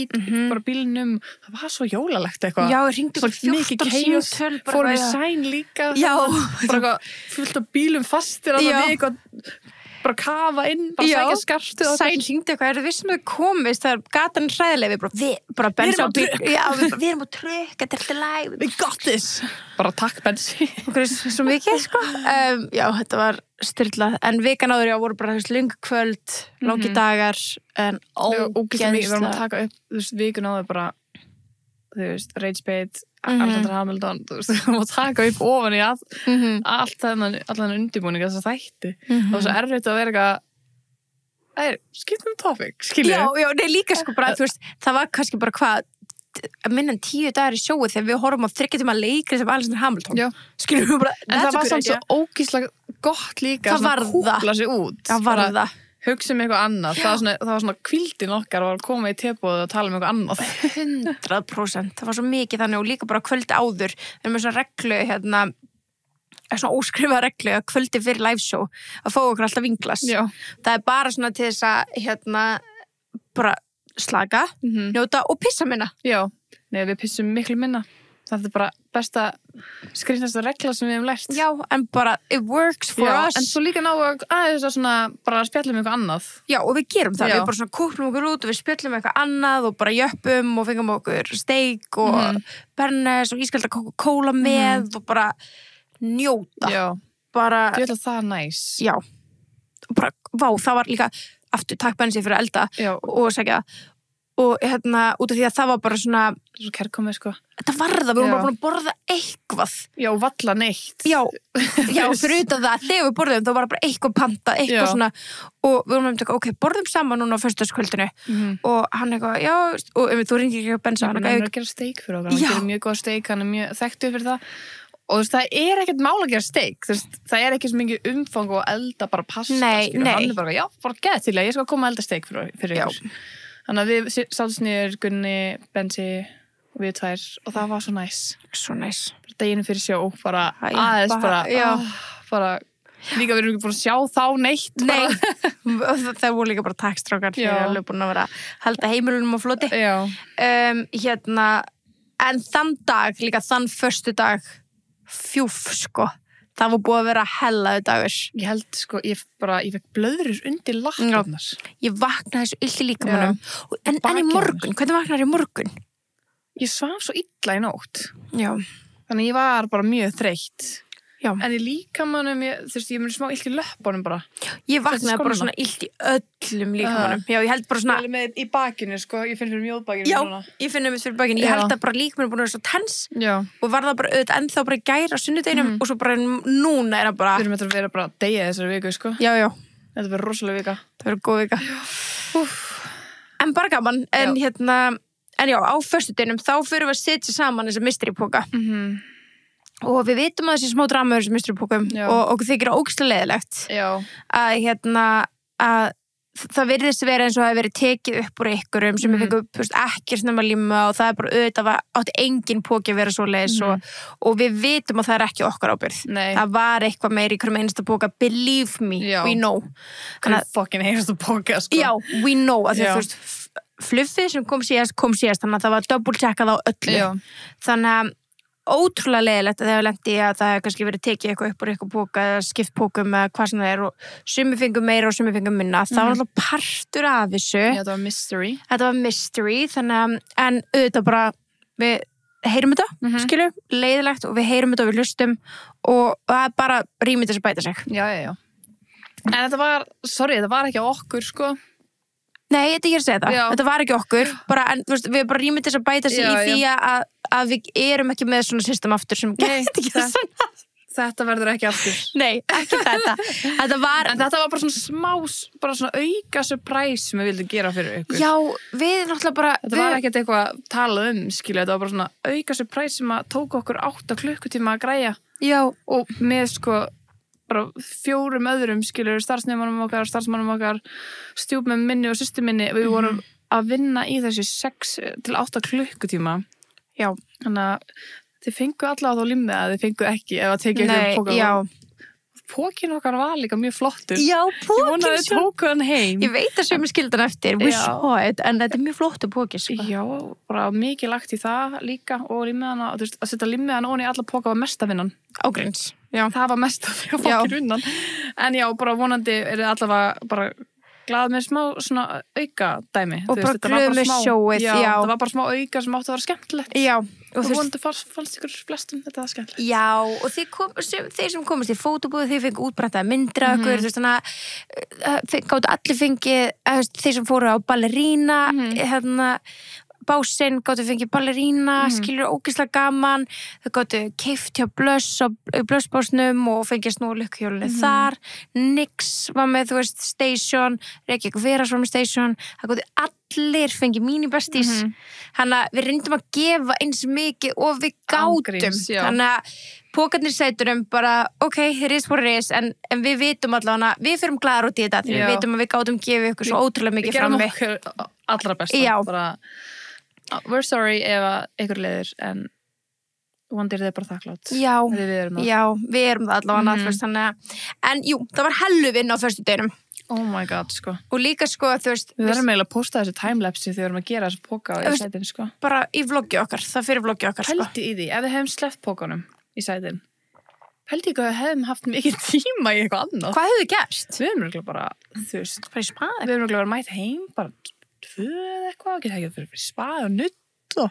bara bílnum það var svo jólalegt eitthvað já, við hringdum 14 símtöl fórum í sæn líka bara fullt af bílum fastir að það við eitthvað bara kafa inn, bara sækja skartu sæn hringdi eitthvað, við sem við komist það er gatan hræðileg, við bara Bensi á bíl við erum á trukk, þetta er alltaf læg we got this, bara takk Bensi okkur svo mikið, sko já, þetta var styrlað, en vikan áður voru bara lung kvöld, langi dagar en ógeðslega við varum að taka upp, þú veist, vikun áður bara þú veist, Rage Bait Alexander Hamilton, þú veist, við varum að taka upp ofan í allt allan undirbúning þess að þætti það var svo erfitt að vera eitthvað skiptum topic, skilju já, nei, líka sko bara, þú veist, það var kannski bara hvað minna en 10 dagar í sjói þegar við horfum á 3 tíma leikri sem Alexander Hamilton skilju við bara, en það var samt svo ógíslega gott líka að kúpla sig út það var það hugsa um eitthvað annað, það var svona kvildin okkar var að koma í tebóðu og tala um eitthvað annað 100%, það var svo mikið þannig og líka bara kvöldi áður við erum með svona reglu, svona óskrifa reglu að kvöldi fyrir liveshow að fá okkur alltaf vinglas það er bara svona til þess að bara slaka, njóta og pissa minna já, nei við pissum miklu minna Það bara besta skrýtnasta regla sem við hefum lært. Já, en bara it works for us. En svo líka aðeins að svona bara spjallum eitthvað annað. Já, og við gerum það. Við bara svona kúplum okkur út og við spjallum eitthvað annað og bara jöppum og fengum okkur steik og bernes og ískalda Coca-Cola með og bara njóta. Já. Bara... Ég veit að það næs. Já. Og bara, það var líka aftur takk bensi fyrir að elda og segja og út af því að það var bara svona svo kærkomið sko þetta var það, við vorum bara búin að borða eitthvað valla neitt já, fyrir utan það, þegar við borðum þá var bara eitthvað panta, eitthvað svona og við vorum að ok, borðum saman núna á föstudagskvöldinu og hann eitthvað, og þú ringir ekki að bensa hann er að gera steik fyrir okkur, hann gerir mjög góð steik, hann er mjög þekktur fyrir það og það er ekkert mál að gera steik það er ekki svo mikið umfang og elda bara pasta, hann er bara, bara gett til að ég skal koma að elda steik fyrir ykkur þannig að við sátum niður Gunni, Bensi og við tvær og það var svo næs. Svo næs. Deginu fyrir sjó, bara aðeins bara líka við erum ekki búin að sjá þá neitt. Nei, það voru líka bara takkstrákar fyrir alveg búin að vera að halda heimilunum á floti. En þann dag, líka þann föstudag, sko. Það var búið að vera hellaðu dagur. Ég held sko, ég fekk blöðrur undir lappirnar. Ég vaknaði svo illt í líkamanum. En í morgun, hvernig vaknaði í morgun? Ég svaf svo illa í nótt. Já. Þannig ég var bara mjög þreytt. Já. En í líkamanum, ég muni smá illt í löppunum bara. Ég vaknaði bara svona illt í öllum líkamanum. Já, ég held bara svona... Ég með í bakinu, sko. Ég finn fyrir mjóðbakinu. Já, ég finn fyrir bakinu. Ég held að bara líkamanum búin að vera svo tens. Já. Og var það bara auðvitað ennþá bara gær á sunnudeginum og svo bara núna er það bara... Við erum þetta að vera bara að deyja þessari viku, sko. Já. Þetta verður rosalega vika. Það verður góð vika. En bara gaman. En já, á föstudeginum þá förum við að setja saman þessa mystery-póka. Og við vitum að þessi smá drama þessum mystery-pókum og okkur þykir ógeðslega leiðilegt að það virðist vera eins og það hefur verið tekið upp úr einhverjum sem við fengum ekki snömma líma og það er bara auðvitað átti engin póki að vera svoleiðis og við vitum að það er ekki okkar ábyrgð. Það var eitthvað meir í hverjum einasta póka, believe me, we know. Hvernig fokkin einasta póka, sko. Já, we know, að því að fluffið sem kom síðast, þannig að það var double-checkað á öllu. Þannig að ótrúlega leiðilegt að það hefur lent í að það hefur kannski verið tekið eitthvað upp úr eitthvað póka eða skipt pókum eða hvað sem það er og sumir fengum meira og sumir fengum minna. Það var alltaf partur af þessu. Já, þetta var mystery. Þannig að, en auðvitað bara, við heyrum þetta, skilju, leiðilegt og við heyrum þetta og við hlustum og það er bara rýmið þess að bæta sig. Já. En þetta var ekki okkur, sko. Nei, þetta ég er að segja það. Þetta var ekki okkur, bara, en við bara rýmið þess að bæta sig í því að við erum ekki með svona system aftur sem gæti ekki svona. Þetta verður ekki aftur. Nei, ekki þetta. En þetta var bara svona smá, bara svona auka surprise sem við vildum gera fyrir ykkur. Já, við náttúrulega bara... Þetta var ekkert eitthvað talað skilja, þetta var bara svona auka surprise sem að tók okkur 8 klukkutíma að græja. Já. Og með sko... bara 4 öðrum skilur starfsnefnum okkar, starfsmannum okkar stjúpmenn minni og systur minni við vorum að vinna í þessu 6 til 8 klukkutíma já, þannig að þið fengu allavega þá limmi að þið fengu ekki ef að tekið eitthvað póka já. Pókin okkar var líka mjög flottur já, pókin ég vona að þið tóku hann heim ég veit að sem er skildan eftir we saw it, en þetta er mjög flottur póki sko. Já, bara mikið lagt í það líka og limmiðana, að setja limmiðana onni í alla póka var mestavinnan ágríns já. Það var mest að því að fólkir unnan en já, bara vonandi er allavega bara glað með smá svona auka dæmi og bara glöð með sjóið já, það var bara smá auka sem átti að vera skemmtilegt já, og vonandi fannst ykkur flestum þetta var skemmtilegt já, og þeir sem komast í fótobúðu þeir fengu útbræntaða myndir af ykkur þannig að gáttu allir fengið þeir sem fóru á ballerína básinn, gáttu fengið ballerína skilur ógeðslega gaman þau gáttu keypt hjá Blöss á Blössbásnum og fengið snúa lukkuhjólinu þar Nix var með, þú veist, Station Reykjavík Veras var með Station það gáttu allir fengið mínibestis þannig að við reyndum að gefa eins mikið og við gátum þannig að pókarnir sæturum bara ok, it is what it is en við vitum allavega, við fyrum glaðar út í þetta því við vitum að við gátum gefið ykkur svo ótrúlega mikið frammi við gerum okkur allra besta bara we're sorry ef einhver leiðir en vonandi er þið bara þakklátt já, við erum það allavega en jú, það var helluvinn á föstudeginum Oh my god, sko. Og líka, sko, þú veist... Við verðum eiginlega að posta þessu timelapse þegar við erum að gera þessu póka í sætin, sko. Bara í vloggi okkar, það fyrir vloggi okkar, sko. Pældi í því, ef við hefum sleppt pókanum í sætin. Pældi ekki að við hefum haft mikið tíma í eitthvað annað. Hvað hefur þið gerst? Við hefum örugglega bara, þú veist... Bara í spaði? Við hefum örugglega verið mætt heim, bara 2 eða eitthvað, geta ekki fyrir spaði og nudd og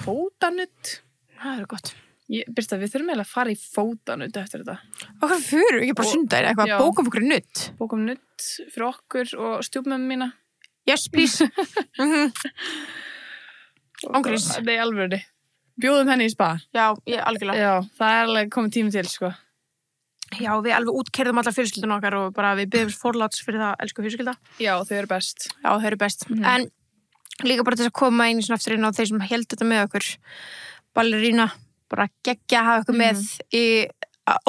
fótanudd. Það er gott. Birta, við þurfum eiginlega að fara í fótanudd eftir þetta. Og hvað fyrir við ekki bara sundaginn eitthvað, bókum okkur nudd? Bókum nudd fyrir okkur og stjúpmömmu mína. Yes, please. Ángriðs. Nei, alveg. Bjóðum henni í spa. Já, algjörlega. Já, það er alveg komið tími til, sko. Já, við alveg útkerðum allar fjölskyldun okkar og bara við byggjum forláts fyrir það, elsku fjölskylda. Já, þau eru best. Já, þau eru best. En líka bara til að koma einu svona aftur inn á þeir sem held þetta með okkur. Ballerína, bara geggja að hafa okkur með í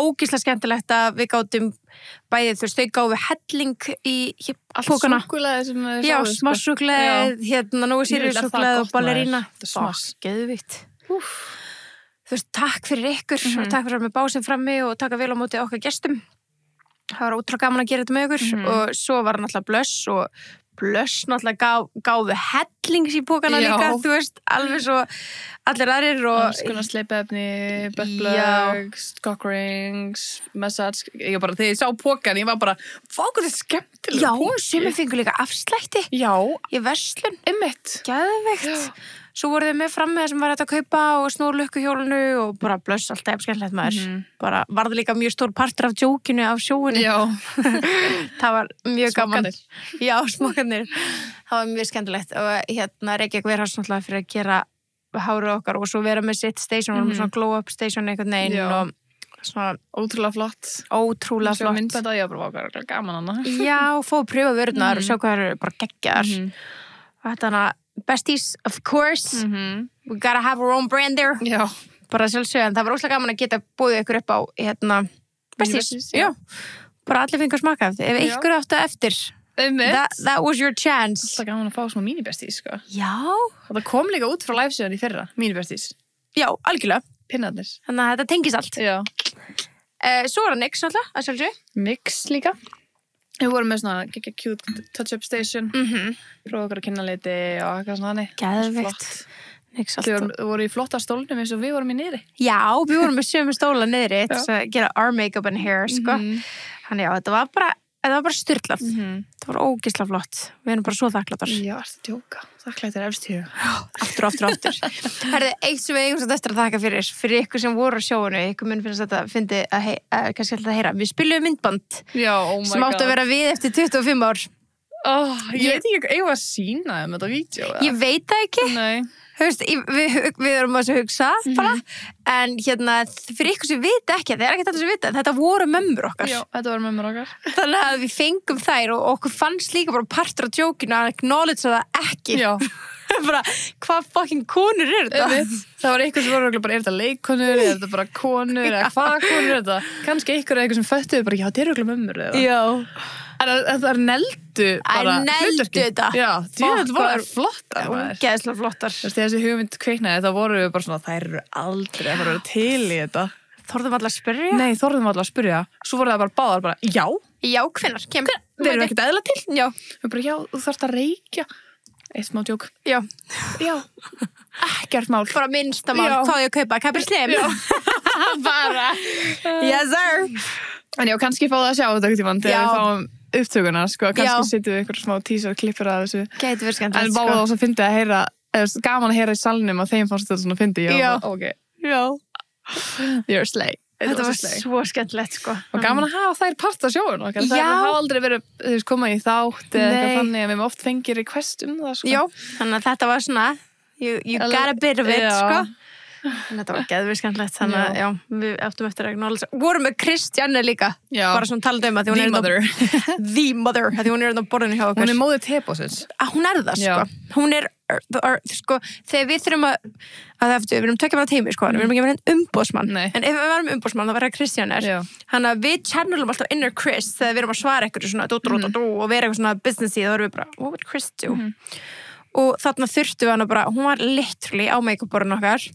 ógeðslega skemmtilegt að við gátum bæðið, þú veist, þau gáðu helling í pókana. Allt súkkulaði sem þau Já, smassúkkulaði, Nógu Sirius-súkkulaði og ballerína. Geðvikt. Þú veist, takk fyrir ykkur og takk fyrir að með básinn frammi og taka vel á móti okkar gestum. Það var ótrúlega gaman að gera þetta með ykkur og svo var náttúrulega Blöss og Blöss náttúrulega gáðu hellings í pókana líka, þú veist, alveg svo allir aðrir og... Alls konar sleipefni, buttplugs, cock rings, massage, ég bara, þegar ég sá pókan, ég var bara, hvað er skemmtilega póki? Já, sumir fengu líka afslætti. Já. Í verslun. Einmitt. Geðveikt. Svo voru þið með frammi sem var hægt að kaupa og snúrlukkuhjólinu og bara Blöss alltaf skemmtilegt maður. Bara varði líka mjög stór partur af djókinu af sjóinu. Já. Það var mjög gaman. Smokkanir. Já, smokkanir. Það var mjög skemmtilegt og Reykjavík Warehouse náttúrulega fyrir að gera hárið okkar og svo vera með sitt station og með svona glow up station einhvern veginn og svona ótrúlega flott. Ótrúlega flott. Svo myndbæta ég bara var gaman hana. Já, fá að pröfa vörðnar og sjá hvað það eru bara geggjar. Og þetta hana besties, of course. We gotta have our own brand there. Já. Bara sjálfsögðan, það var óslega gaman að geta búið ykkur upp á besties. Já. Bara allir fengur smakað. Ef ykkur áttu eftir, that was your chance. Það gaman að fá svona mini-besties, sko. Já. Og það kom líka út frá livesjóðan í fyrra, mini-besties. Já, algjörlega. Pinnarnir. Þannig að þetta tengis allt. Já. Svo var það Nix alltaf, að sjálfsögðu. Mix líka. Við vorum með svona cute touch-up station. Prófa okkur að kynna liti og eitthvað svona þannig. Geðveikt. Nix alltaf. Þau voru í flotta stólnum eins og við vorum í niðri. Já, við vorum með sömu stóla niðri til að gera our makeup and hair, sko. Þannig já, þetta var bara styrlað. Það var ógeðslega flott. Við erum bara svo þakkláttar. Já, ertu að djóka. Þakklætt efst hér. Aftur. Herðu, eitt sem við eigum svo eftir að þakka fyrir ykkur sem voru á sjóinu. Ykkur mun finnst þetta fyndi kannski alltaf að heyra. Við spiluðum myndband sem átti að vera við eftir 25 ár. Ég veit ekki, eigum að sýna þeim þetta vídeo? Ég veit það ekki. Nei. Við erum að hugsa bara, en fyrir ykkur sem vita ekki, það er ekki þetta sem vita, þetta voru mömmur okkar. Já, þetta voru mömmur okkar. Þannig að við fengum þær og okkur fannst líka bara partur af djókinu að acknowledge það ekki. Já. Bara, hvað fucking konur er þetta? Það var ykkur sem voru bara, er þetta leikkonur, er þetta bara konur, eða hvað konur er þetta? Kannski ykkur er ykkur sem föttuðu bara, já, þetta eru mömmur eða. Já. Það er neldu bara hlutverki. Þetta. Já, þetta voru flottar. Ógeðslega flottar. Þessi hugmynd kveiknaði, það voru við bara svona, þær eru aldrei að fara til í þetta. Þorðum allar að spyrja? Nei, þorðum allar að spyrja. Svo voru það bara báðar bara, já. Já, hvenær? Þeir eru ekkert eðla til. Já. Við bara, já, þú þarft að reykja. Eitt smá djók. Já. Já. Ekkert mál. Bara minnsta mál. Hvað ég að kaupa? Capri Slim? Já. Bara. Yes, sir. En já, kannski fá það að sjá þetta ekkert í mann þegar við fáum upptökuna, sko. Kannski setjum við ykkur smá teaser klippur að þessu. Gæti verið skemmtilegt, sko. En báða þess að fyndi að heyra, gaman að heyra í salnum og þeim fannst þetta svona fyndi. Já. Ok. Já. You're slay. Þetta var svo skemmtilegt, sko. Og gaman að hafa þær part af sjóun okkar. Það hafa aldrei verið, þú veist, komað í þátt eða eitthvað þannig að við erum oft fengið request það, sko. Já, þannig að þetta var svona, you got a bit of it, sko. Þetta var geðvið skemmtilegt, þannig að já, við áttum eftir að acknowledge. Vorum með Kristjana líka, bara svona talað um að því hún The mother, því hún er á borðinu hjá okkur. Hún er móðið tepósins. Hún er það, sko. Hún er, sko, þegar við þurfum við erum tökjum að tími, sko, við erum ekki með umbóðsmann. En ef við varum umbóðsmann, þá var það Kristjana. Þannig að við channelum alltaf inner Chris þegar við erum að svara eitthvað svona og vera eitthvað svona businessy, þá erum við bara, what would Chris do? Og þarna þurftu við hana bara, hún var literally á make-up-borðinu okkar.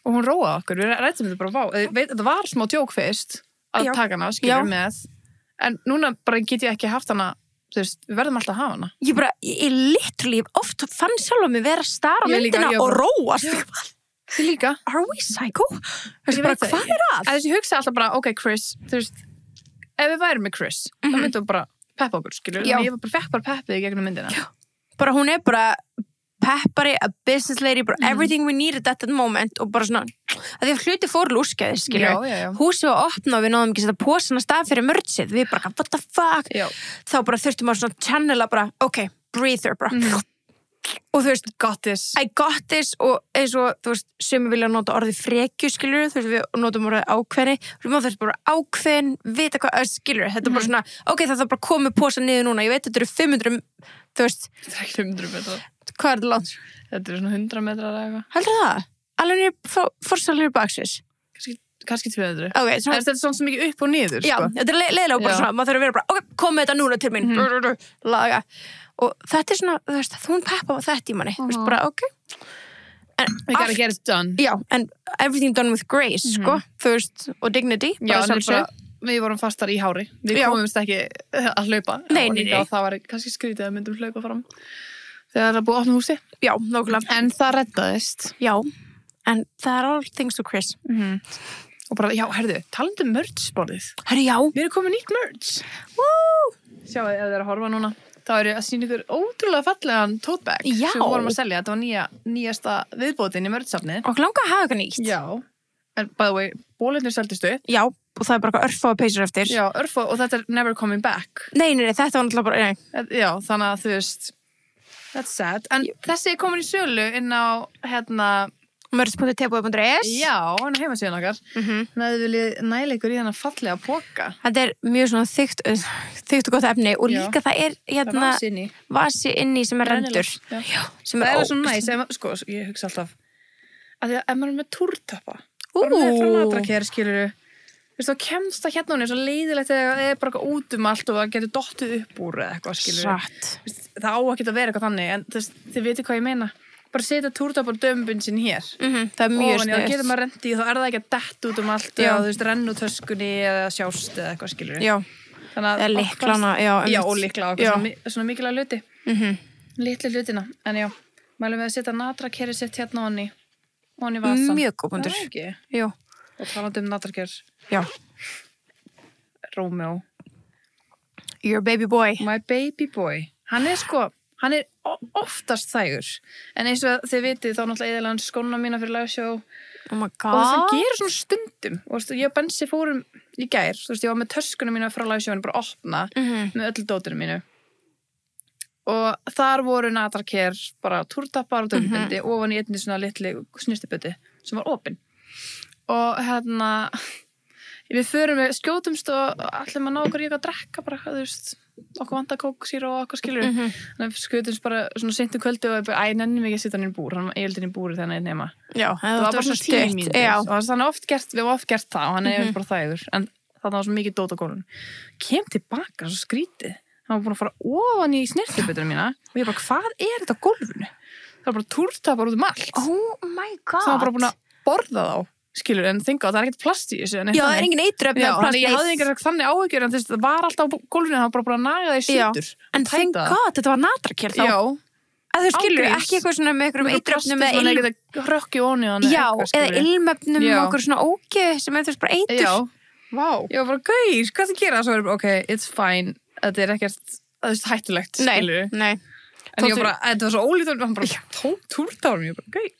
Og hún róaði okkur, við rættum þetta bara þetta var smá djók fyrst að taka hana, skilur með. En núna bara get ég ekki haft hana þú veist, við verðum alltaf að hafa hana. Ég literally oft fann sjálf mig vera að stara á myndina og róast. Þið líka. Are we psycho? Þú veist, bara, hvað að? Þess ég hugsa alltaf bara, ok, Chris, þú veist, ef við værum með Chris, þá myndum við bara peppa okkur, skilur. Ég var bara fekk bara peppið í gegnum myndina. Já. Bara hún bara peppari, a business lady, bara everything we needed at that moment og bara svona, að því að hluti fór lúskaði, skilur. Já. Húsið var opna og við náðum ekki að setja posana stað fyrir mördsið. Við bara, what the fuck? Já. Þá bara þurftum að svona channela bara, ok, breather, bara. Og þú veist, I got this og eins og, þú veist, sumi vilja nota orðið frekju, skilur, þú veist, við notum orðið ákveðni, þú veist, bara ákveðin, vita hvað, skilur, þetta bara svona, ok, það bara komið posa niður núna, ég veit, þetta eru 500, þú veist. Þetta er ekki 500 metrar. Hvað þetta langt? Þetta eru svona 100 metrar eða eitthvað. Heldur það? Alveg nýr fórsalnir baksins? Kannski 200. Ok, svona. Þetta er svona svo mikið upp og niður, sko. Já, þetta er leiðilega bara svona, maður þarf að vera bara, ok, kom með þetta núna til mín, laga. Og þetta er svona, þú veist, hún peppa á þetta í manni, þú veist, bara, ok. We gotta get it done. Já, and everything done with grace, sko, þú veist, og dignity. Já, við vorum fastar í hári. Við komumst ekki að hlaupa. Nei. Og það var kannski skrítið að myndum hlaupa fram. Þegar það búið að opna húsi. Já, nákvæmlega. En það reddaðist. Já, en það er all things to Chris. Og bara, já, herðu, talandi merch-borðið. Herðu, já. Við erum komið nýtt merch. Sjáu, ef þið eru að horfa núna. þá er ég að sýna ykkur ótrúlega fallegan tote bag Já. sem við vorum að selja. Þetta var nýjasta viðbótin í merch-safni. Og langa að hafa eitthvað nýtt. Já. En by the way, bólirnir seldist upp. Já, og það er bara örfáa peysur eftir. Já, örfáa, og þetta er never coming back. Nei, þetta var náttúrulega bara, nei. Já, þannig að þú veist, that's sad. En þessi er komin í sölu inn á, merch.tebúi.is. Já, hann er heimasíðan okkar. Þannig að þið viljið næla ykkur í hann að fallega póka. Þetta er mjög svona þykkt og gott efni og líka það er vasi inni sem er rendur. Já. Sem er svona næs, sko, ég hugsa alltaf að því að ef maður er með túrtappa bara með frá Natraker, skilurðu, þú veist, þá kemst það hérna hún er svo leiðilegt eða það er bara út allt og það getur dottið upp úr eða eitthvað, skilurðu. Satt. Það á ekki að vera eitthvað þannig, en þið veitir hvað ég meina. Bara setja túrtappa og dömbun sinn hér. Það er mjög sniðugt. Og getur maður rendi og þá er það ekki að detta út allt eða þú veist, renn úr töskunni eða sjást eða eitthvað, skilurðu. Já. Eða lyklana, já, og lykla og svona mikilvæg hluti. Litli hlutina, en já, mælum við að setja Natrakerið sitt hérna onni vasan. Mjög góð punktur. Það ekki. Já. Og talandi Natraker. Já. Romeo. Your baby boy. My baby boy. Hann er oftast þægur. En eins og þið vitið þá náttúrulega eðalega hann skóna mína fyrir live-show. Oh my god. Og það gerir svona stundum. Og þú veist, ég og Bensi fórum í gær. Þú veist, ég var með töskunum mína frá live-showinu bara opna með öllu dótinu mínu. Og þar voru Natraker bara túrtappar og dömbindi ofan í einni svona litli snyrstibuti sem var opin. Og við skjótumst og ætlum að ná okkur í eitthvað að drekka bara, þú veist, okkur vantar kóksýra og okkur, skilur. Þannig að við skjótumst bara svona seint kvöldi og nennum ekki að setja hann í búr, hann var í búri þegar hann er nema. Já, það var bara svona 10 mínútur. Og við hefum oft gert það og hann er bara þægur, en það var svo mikið dót á gólfinu. Kem tilbaka, svo skrítið. Hann var búin að fara ofan í snyrtibutunum mína og ég bara, hvað er þetta á gólfinu? Það var bara túrtappar út allt. Oh my god. Það var bara búin að borða þá, skilur, en þinga, það er ekkert plast í þessu. Já, það er engin eiturefni af plast. Ég hafði einhver þannig áhyggjur, en það var alltaf á gólfinu, það var bara búin að naga það í sundur. En thank god, þetta var Natraker þá. Já. Að þú skilur, ekki eitthvað svona með einhverjum eiturefnum eða ilmefnum og okkur svona ógeð sem er þess bara eitur. Já, vá. Ég var bara, gauð, hvað það gera? Svo er bara, ok, it's fine. Þetta er ekkert, hættulegt, skilur. Nei. En ég bara, þetta var svo ólítið, hann bara túrtárum, ég bara, gauð.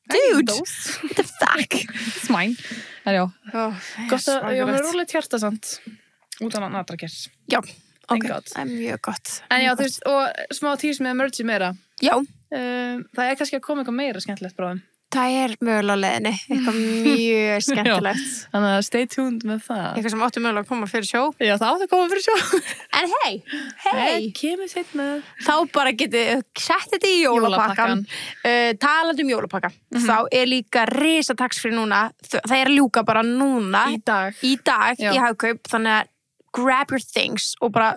Dude, what the fuck? It's mine. En já, gott að ég var rólegt hjarta samt, út af Natraker. Já, ok, það er mjög gott. En já, þú veist, og smá tís með merchi meira. Já. Það er kannski að koma eitthvað meira skemmtilegt bráðum. Það er mögulega á leiðinni, eitthvað mjög skemmtilegt. Þannig að stay tuned með það. Eitthvað sem átti mögulega að koma fyrir sjó. Já, það átti að koma fyrir sjó. En hey. Kemur seinna. Þá bara getið sett þetta í jólapakkan. Talandi jólapakka. Þá er líka risataxfree núna. Það er að ljúka bara núna. Í dag í Hagkaup. Þannig að grab your things og bara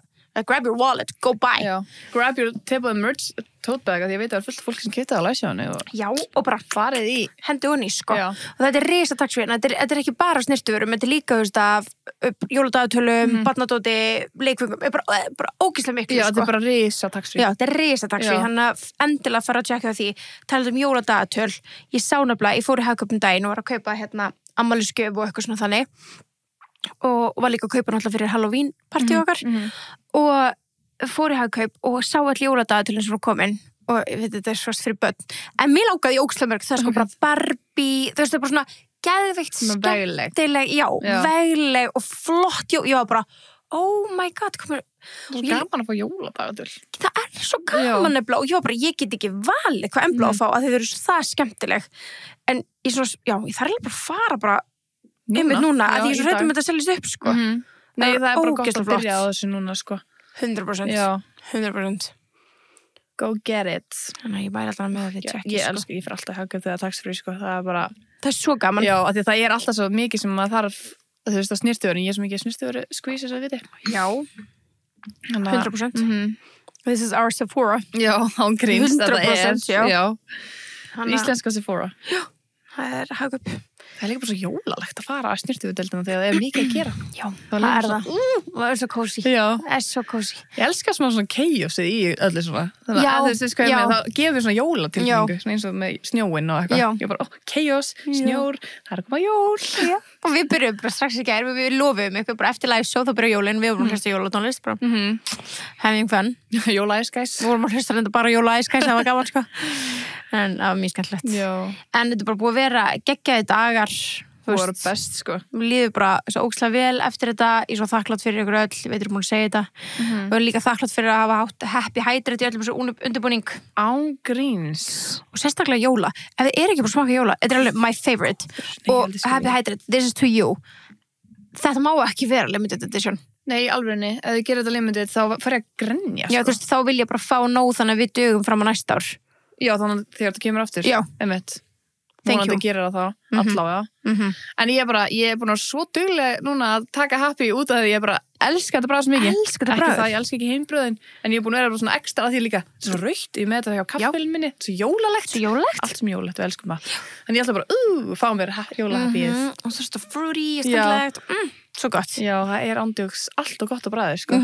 grab your wallet, go buy. Já. Grab your table and merch tote bag að ég veit að það fullt fólk sem keypti á læsjónu Já, og bara farið í hendi honni, sko. Já. Og þetta risataxfrí, þetta ekki bara snirtuverum, þetta líka, þú veist, af jóladagatölum, barnadóti, leikfengum, bara ógeðslega miklu, Já, þetta bara risataxfrí. Já, þetta risataxfrí, þannig að endilega fara að tjekka því, talað jóladagatöl, ég sá nefnilega, ég fór í Hagkaupum daginn og var að kaupa afmælisgjöf og eitthvað svona þannig og var líka að kaupa náttúrulega fyrir Halloween partíu okkar og fór í Hagkaup og sá all jóladagatöl sem var komin og ég veit þetta svo fyrir börn en mér langaði ógeðslega mörg, það er sko bara Barbie þú veist það er bara svona geðveikt skemmtileg vegleg og flott ég var bara oh my god það er gaman að fá jóladagatöl það er svo gaman nefnilega og ég var bara ég get ekki valið hvað embla að fá að þau eru það skemmtileg en ég svona, ég þarf alveg bara að fara bara núna að ég svo hrættum þetta að seljast upp sko Nei, það er bara gott að byrja á þessu núna sko 100% Já 100% Go get it Þannig að ég bæri alltaf með að þið tjekki Ég elskar, ég fyrir alltaf að hagga þegar tax-free sko það er bara Það er svo gaman Já, af því það er alltaf svo mikið sem maður þarf þú veist að snirtuverin, ég er svo mikið snirtuveru squeeze þess að viti Já 100% This is our Sephora Já, án gríns 100% Já Íslenska Sephora Já, það er Hagkaup Það er líka bara svo jólalegt að fara að snirtuvedeldina þegar það er mikið að gera Já, það er það Það er svo cozy Það er svo cozy Ég elskar svona chaosið í öllu svona Þannig að þú veist hvað ég með það gefur svona jólatilfinningu svona eins og með snjóinn og eitthvað Ég bara, chaos, snjór, það er að koma jól Og við byrjuðum bara strax í gær við lofuðum eitthvað bara eftir live show þá byrjuð jólin við vorum að hlusta jólatónlist bara having fun Jólaæskæs Við vorum að hlusta reynda bara jólaæskæs það var gaman sko en það var mjög skemmtilegt en þetta er bara búið að vera geggjaði dagar þú voru best sko við líðum bara svo ógeðslega vel eftir þetta ég er svo þakklátt fyrir ykkur öll ég veitur múin að segja þetta við erum líka þakklátt fyrir að hafa haft happy hydrate í öllum þessu undirbúning án gríns og sérstaklega jóla ef þið er ekki bara smaka jóla þetta er alveg my favorite og happy hydrate this is to you þetta má ekki vera limited edition Nei, alvegni, ef þið gerir þetta limited þá fer ég að grenja sko. Já, þú veist, þá vil ég bara fá nóg þannig að við dögum fram á næsta ár Já, þannig að þegar þetta kemur aftur Já Vonandi gerir það þá, allavega En ég er búin að svo dugleg núna að taka happy út af því ég bara elska þetta bragð svo mikið Elska þetta bragð Ekki það, ég elska ekki heimbröðin En ég er búin að vera bara svona ekstra að því líka Svo rautt, ég með þetta hjá kaffilin minni Svo jólalegt Allt sem jólegt, við elskum það En ég ætla bara, fá mér jólahappyið Og svo þetta fruity, skemmtilegt Svo gott Já, það er ándjóks allt og gott á bragði, sko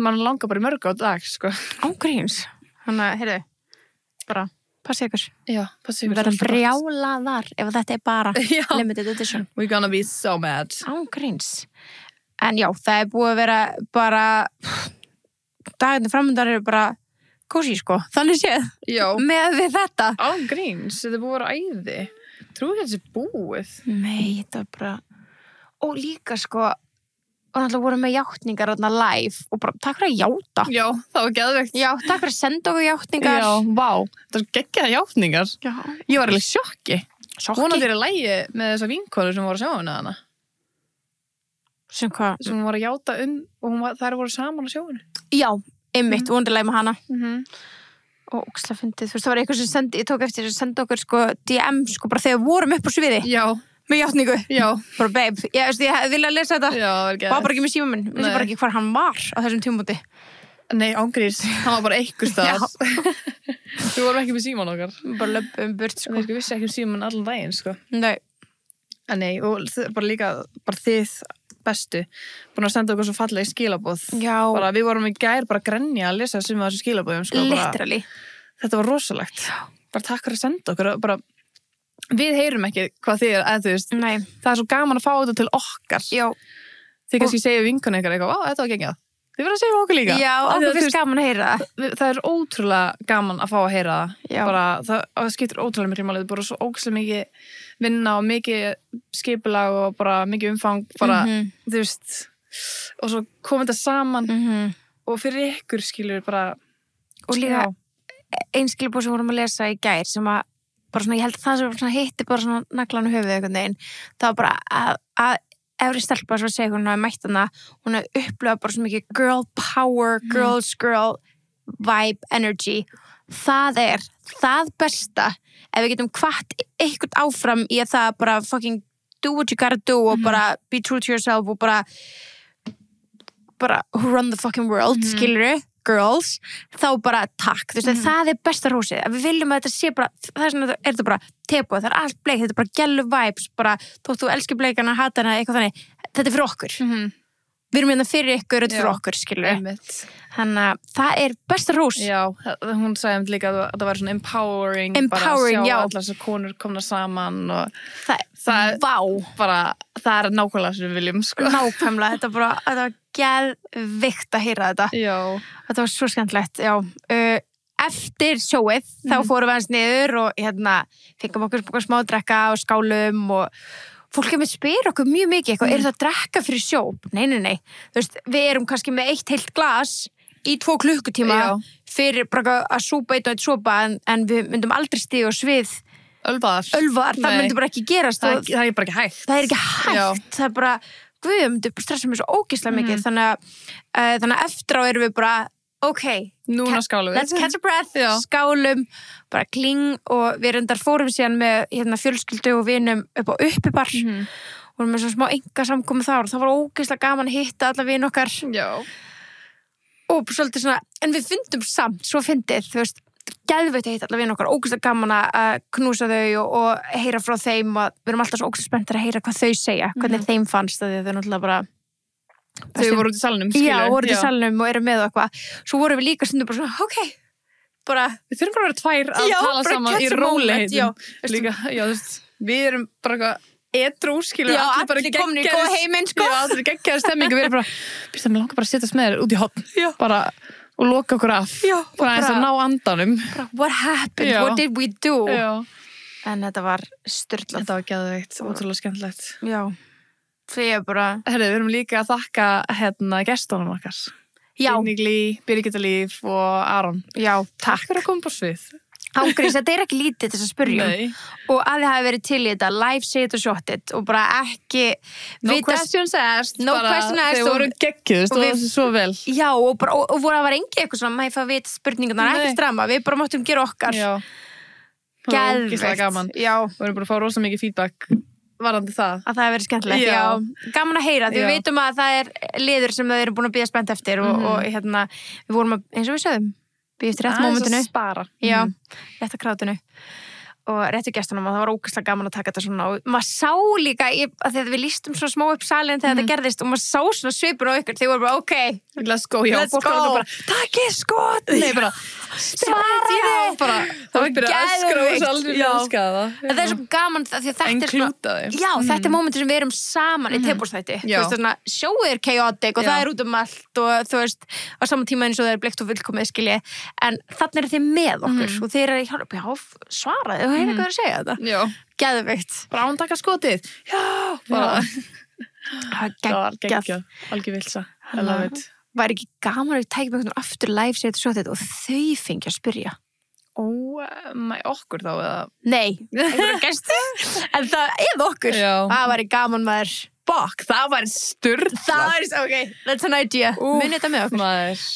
Man langar bara í mörg á dag, sko Ángríns Þannig að, heyrðu, bara Passi ykkur. Já, passi ykkur. Við verðum brjálaðar ef þetta er bara limited edition. We're gonna be so mad. Ángríns. En já, það er búið að vera bara dagarnir framöndar eru bara cozy sko. Þannig séð. Já. Með við þetta. Ángríns, þetta er búið að vera æði. Trúi ekki að þetta er búið. Nei, þetta er bara og líka sko og náttúrulega vorum með játningar live og bara takk fyrir að játa Já, það var geðveikt Já, takk fyrir að senda okkur játningar Já, vá, það var geggjaðar játningar Já. Ég var alveg sjokki Vona þér að lægi með þessa vinkonur sem voru að sjá hana hana Sem hvað? Sem voru að játa og þær voru saman að sjá hana Já, einmitt, vonandi lægi með hana og ókslega fyndið, þú veist, það var eitthvað sem ég tók eftir að senda okkur sko DM sko bara þegar við vorum upp á sviði Já Með játningu? Já. Bara babe, ég vilja lesa þetta. Já, það var geðveikt. Var bara ekki með síma minn. Vissi bara ekki hvar hann var á þessum tímabúti. Nei, ángríns. Hann var bara einhver stað. Við vorum ekki með síman okkar. Bara löpum burt, sko. Við vissi ekki síman allan daginn, sko. Nei. Nei, og bara líka, bara þið bestu, búin að senda okkur svo fallega skilaboð. Já. Bara við vorum í gær bara að grenja að lesa sem þessu skilaboðum, sko. Literally. Þetta var rosalegt. Bara takk fyrir að senda okkur, bara við heyrum ekki hvað þið er, þú veist Nei. Það er svo gaman að fá þetta til okkar Já. Þið kannski segja vinkonu eitthvað þetta var geggjað, þið verður að segja okkur líka Já, okkur finnst gaman að heyra það er ótrúlega gaman að fá að heyra bara, það skiptir ótrúlega mikið máli, það er bara svo ógeðslega mikið vinna og mikið skipulag og bara mikið umfang bara, þú veist og svo komið þetta saman og fyrir ykkur skilur bara og líka ein skilabóð sem vorum að lesa í gær sem að bara svona, ég held að það sem svona hitti bara svona naglan á höfuðið einhvern veginn, það var bara að efri stelpa sem að segja hún hafi mætt hana, hún hafi upplifað bara svo mikið girl power, girls girl vibe, energy það er það besta ef við getum hvatt eitthvað áfram í að það bara fucking do what you gotta do og bara be true to yourself og bara who run the fucking world, skilurðu girls, þá bara takk, þú veist, það besta hrósið, að við viljum að þetta sé bara, það svona, þetta bara tebúið, það allt bleik, þetta bara gellu vibes, bara, þótt þú elskir bleikana, hata hana, eitthvað þannig, þetta fyrir okkur. Við erum hérna fyrir ykkur, þetta fyrir okkur, skilur við. Þannig að það besta hrós. Já, hún sagði líka að það var svona empowering bara að sjá allar þessar konur komna saman og það bara, það nákvæmlega sem við viljum, sko. Nákvæmlega, þetta var geðvikt að heyra þetta. Já. Þetta var svo skemmtilegt, já. Eftir sjóið, þá fórum við hans niður og fengum okkur smá drekka og skálum og fólk með spyr okkur mjög mikið eitthvað, það að drekka fyrir sjó? Nei. Þú veist, við erum kannski með 1 heilt glas í 2 klukkutíma fyrir bara að súpa eitt sopa en við myndum aldrei stíga á svið Ölvaðar, það myndi bara ekki gerast. Það bara ekki hægt. Það ekki hægt, það bara, við myndum stressa mig svo ógeðslega mikið, þannig að eftir á erum við bara, ok, núna skálum við. Let's catch a breath, skálum, bara kling og við reyndar fórum síðan með fjölskyldu og vinum upp á Uppibar og vorum með svona smá engasamkomu þar og það var ógeðslega gaman að hitta alla vin okkar. Já. Og svolítið svona, en við fundum samt, svo fyndið, þú veist, geðveikt að hitta alla vin okkar, ógeðslega gaman að knúsa þau og heyra frá þeim og við erum alltaf svo ógeðslega spenntir að heyra hvað þau segja, hvernig þeim fannst það, þau náttúrulega bara þau voru út í salnum, skilur. Já, voru út í salnum og eru með og eitthvað. Svo vorum við líka stundum bara svona, ok, bara við þurfum bara að vera 2 að tala saman í róleitum. Já, þú veist, við erum bara eitthvað edrú, skilur. Já, allir komin í góða heiminn, sko. Já, allir geggjaði stemmingu. Við erum bara, við langar bara að setjast með þér út í horn. Bara, og loka okkur af. Já. Bara eins að ná andanum. Bara, what happened? Já. What did we do? Já. En þetta var styrlað. Þetta var geðveikt, ótrúlega skemmtilegt. Já. Því bara... Herðu, við erum líka að þakka gestunum okkar. Já. Nigli, Birgitta Líf og Aron. Já, takk fyrir að koma på svið. Ángrís, þetta ekki lítið til að spyrja. Nei. Og að þið hafi verið til í þetta, live say it og shot it og bara ekki... No questions asked. No questions asked. Þau voru geggjuð, stóðu þessu svo vel. Já, og voru að vera engi eitthvað svona, maður fæ að vita spurningarnar, ekki drama, við bara máttum gera okkar. Já. Geðveikt. Já. Við erum bara að fá rosa mikið feedback varandi það. Að það hefur verið skemmtilegt, já. Gaman að heyra, því við vitum að það liður sem þau eru búin að bíða spennt eftir og við vorum að, eins og við sögðum, bíða eftir rétt mómentinu. Aðeins að spara. Já, rétt að krátinu. Og réttu gestunum og það var ógeðslega gaman að taka þetta svona og maður sá líka að þegar við lístum svo smá upp salin þegar þetta gerðist og maður sá svona svipur á ykkur þegar voru bara ok, let's go, já, let's go bara, takk ég skot nei, bara, svaraði bara, það var byrjað að öskra og svo aldrei elskaða það er svo gaman því að þetta er já, þetta er mómentur sem við erum saman í tebúrstætti sjóið er chaotic og það er út allt og þú veist, á saman tíma eins og það er bleikt og fullkomið skilji, en þannig er þið með okkur og þeir eru svaraði og hefði hvað að segja þetta. Já. Geðveikt. Bara ándaka skotið. Já. Bara. Það var geggjað. Algjör vilsa. I love it. Var ekki gaman að tækja með aftur live set og shotið og þau fengi að spyrja. Okkur þá eða? Nei, einhverjum gestur. En það er okkur. Já. Það var í gaman maður. Bokk, það var sturlað. Það var, ok, that's an idea. Munið þetta með okkur. Maður.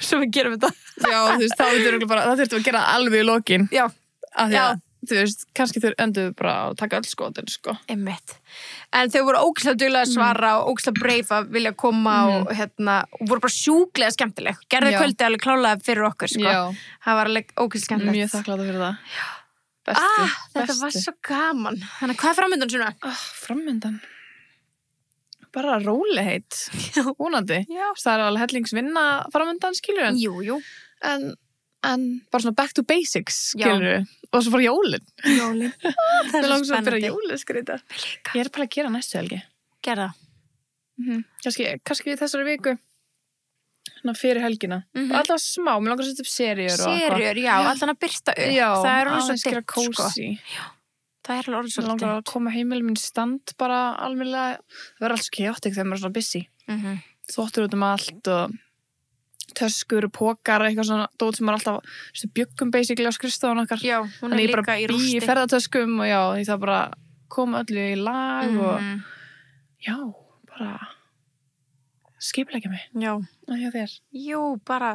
Svo við gerum þetta. Já, þú veist, það þurftum að gera alveg í lokin. Já. Að því að, þú veist, kannski þau endur bara að taka öll skotin, sko. Einmitt. En þau voru ógeðslega duglega að svara og ógeðslega breyf að vilja koma og og voru bara sjúklega skemmtileg. Gerðu kvöldi alveg klálega fyrir okkur, sko. Já. Það var alveg ógeðslega skemmtilegt. Mjög þakkláta fyrir það. Já. Þetta var svo gaman. Þannig, hvað er framöndan svona? Framöndan? Bara rólegheit. Vonandi. Já. Það er alveg hellingsvinna framöndan, skilur en. Jú. En bara svona back to basics, skilur við. Og svo bara jólin. Það er svo langt svo að byrja spennandi. jólaskreita. Ég er bara að gera næstu helgi. Gerða. Kannski þessari viku. Svona fyrir helgina. Alltaf smá, mér langar að setja upp seríur og eitthvað. Seríur, já, alltaf að byrta upp. Já, það er orðið aðeins svo gera ditt, kósí. Já, það er orðið svo Mér langar að koma heimilið minn í stand bara almennilega. Það verður alls chaotic þegar maður er svona busy. Þvottur út allt og töskur og pókar eitthvað svona dót sem er alltaf bjöggum basically á skrifstofan okkar. Já, hún er líka í rústi. Þannig ég bara bý í ferðatöskum og já, því það bara koma öllu í lag og já, bara skipleggja mig. Já. Og hjá þér. Jú, bara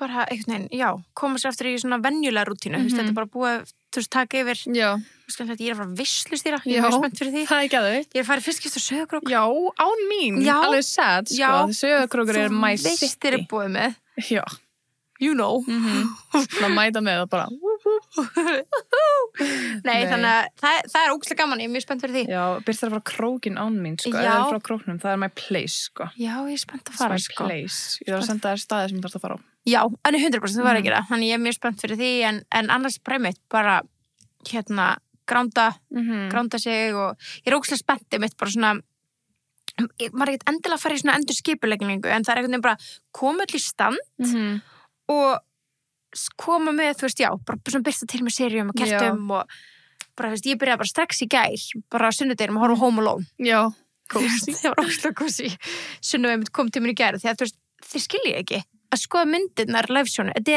bara einhvern veginn, koma sér aftur í svona venjulega rútínu, þetta er bara búið taka yfir, skemmtilegt, ég að fara vislustýra, ég er mjög spennt fyrir því. Það er geðveikt. Ég er farið fyrst kist á Sauðárkrók. Já, án mín, alveg sad, sko, Sauðárkrókur my city. Þú veist þér búið með. Já. You know. Það mæta með það bara. Nei, þannig að það er ógeðslega gaman, ég er mjög spennt fyrir því. Já, Birta að fara krókin án mín, sko, eða frá króknum, það er my place, sko. Já, ég er spennt að fara, sko. My place. Ég þarf að senda þér staði sem þú þarfst að fara á. Já, en 100% það var ekki það, þannig ég er mjög spennt fyrir því, en annars breymitt bara, gránda sig og ég er ógeðslega spennt mitt bara svona, maður er ekkert endilega að fara í svona endurskipulegningu, en það er einhvern veginn bara koma öll í stand og koma með, þú veist, bara svona byrsta til með seríum og kertum og bara, þú veist, ég byrjaði bara strax í gær, bara á sunnudeginum að horfa á Home Alone. Já, kósí. Það var ógeðslega kósí. Sunnudaginn kom til mér í gær, því að þú veist, þið skiljið ekki að skoða myndirnar livesjónu, þetta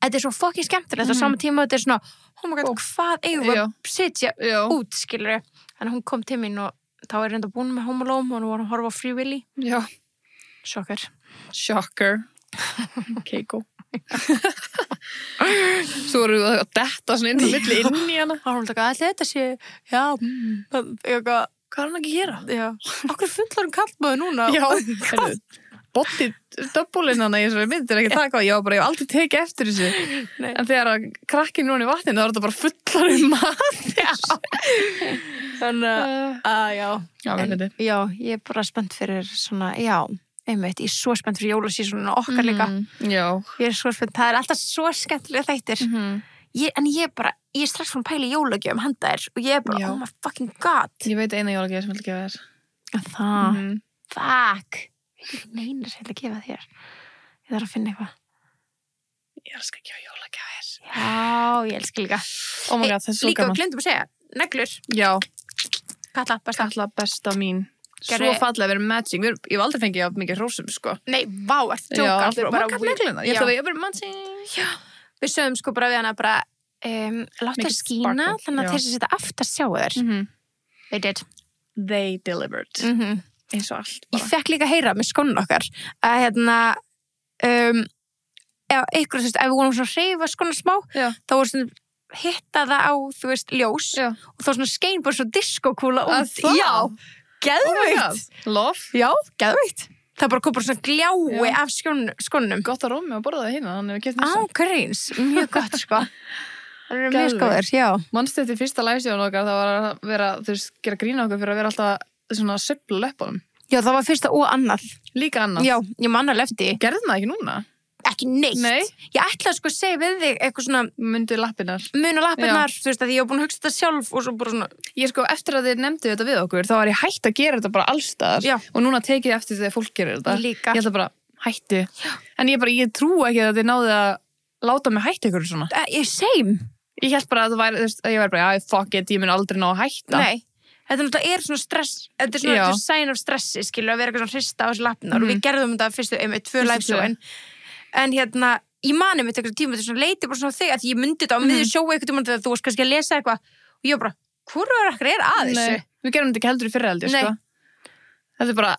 er svo fucking skemmtilegt á sama tíma, þetta er svona, oh my god, hvað eigum við að setja út, skilur ég. Þannig að hún kom til mín og þá er reynda búin með Home Alone og hún var að horfa á Free Willy. Já. Shocker. Keiko. Svo voru við að detta svona inn í hana. Og hún taka, þetta sé, hvað er hann ekki að gera? Já. Akkur fullar hún kallmaður núna? Já, botti döbbólinn hana í þessari mynd er ekki það hvað, ég hef aldrei tekið eftir þessu. En þegar að krakkin núna í vatninu, þá er þetta bara fullar mat. Þannig að, já, ég er bara spennt fyrir svona, einmitt, ég er svo spennt fyrir jólasísonuna okkar líka. Já. Ég er svo spennt, það er alltaf svo skemmtilega þættir. En ég er strax fann pæli jólagjöfum handa þér og ég er bara, oh my fucking god. Ég veit eina jólagjöf sem ég vil gefa þér. Það? Fuck. Ég neina sem ég vil gefa þér. Ég þarf að finna eitthvað. Ég elska að gefa jólagjafir. Já, ég elska líka. Oh my god, það er svo gaman. Líka, glemdum að segja, neglur. Já. Katla, besta mín. Svo fallega verið matching. Ég hef aldrei fengið á mikið hrósum, sko. Nei, vá, eftir tjóka. Já, bara negluna. Ég ætla að ég verið matching. Já. Við sögum sko bara við hana bara, láta skína, þannig að þessi setja aftur sjá þér. They did. They delivered. Eins og allt bara. Ég fekk líka að heyra með skónun okkar að ef við vorum svona að hreyfa skónun smá, þá voru svona hitta það á, þú veist, ljós og þá svona skein bara svo diskokúla út. Já, geðveikt. Love. Já, geðveikt. Það bara kom bara svona glái af skónunum. Gott að Rómi að borða það hérna, hann hefur gett þessu. Ákveðins, mjög gott, sko. Það eru mjög skóðir, já. Manstu þetta í fyrsta livesjónu okkar, það var að vera, þú veist, gera grína okkur fyrir að vera alltaf svona söfla löpunum. Já, það var fyrsta og annað. Líka annað? Já, ég manna lefti. Gerði það ekki núna? Ekki neitt. Nei. Ég ætlaði sko að segja við þig eitthvað svona Muna lappirnar, þú veist, að ég hef búin að hugsa þetta sjálf og svo bara svona. Ég sko, eftir að þið nefndu þetta við okkur, þá var ég hætt að gera þetta bara allstaðar og núna tekið ég eftir þegar fólk gerir þetta. Líka. Ég ætla bara, hættu. En ég trú ekki að þið náðu að láta mig hætta ykkur svona. Same. Ég held bara að ég var bara, fuck it, ég mun aldrei ná að hætta. Nei. Þetta náttúrulega er svona stress, þetta er svona sign of stressi, skilur, að vera eitthvað svona hrista á þessu lappnar og við gerðum þetta fyrstu, 2 livesjóin. En ég mani mitt eitthvað tíma, þetta er svona leiti bara svona þig að ég myndi þetta á miður sjóu eitthvað tíma þegar þú varst kannski að lesa eitthvað og ég var bara, hvorur okkar er að þessu? Við gerum þetta ekki heldur í fyrraldi, sko. Þetta er bara,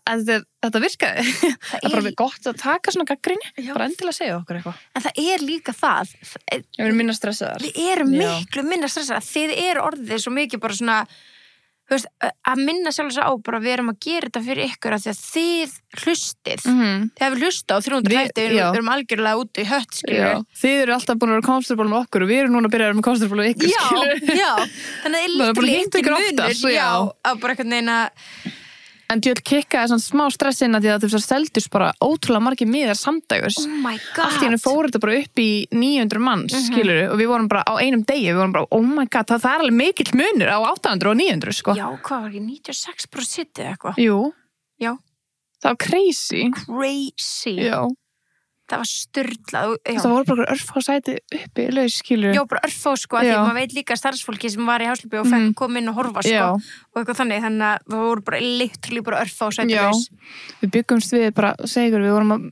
þetta virkaði. Það er bara gott að taka svona gagnrýni, bara endilega segja okkur eitthvað. En það er líka það. Við erum minna stressaðar. Við erum miklu minna stressaðar. Þið eru orðið svo mikið bara svona, þú veist, að minna sjálf þess á bara við erum að gera þetta fyrir ykkur af því að þið hlustið. Þegar við hlusta á 350, við erum algjörlega út í hött, skilur. Þið eru alltaf búin að vera comfortable með okkur og við erum núna að byrja að vera með comfortable með ykkur, skilur. Já. Þannig að það er líka munur, að bara eitthvað neina. En djöld kikkaði svona smá stressina því að þú seldust bara ótrúlega margir miðar samdægurs. Oh my god. Allt í hennu fór þetta bara upp í 900 manns, skilur, og við vorum bara á einum degi, við vorum bara, oh my god, það er alveg mikill munur á 800 og 900, sko. Já, hvað var ekki, 96% eða eitthvað? Jú. Já. Það var crazy. Crazy. Já. Það var sturlað. Það voru bara örfá sæti uppi, laus, skilur. Já, bara örfá, sko, því maður veit líka starfsfólki sem var í Háslípi og fekk koma inn og horfa, sko, og eitthvað þannig að það voru bara literally bara örfá sæti laus. Við byggumst við bara, segur, við vorum að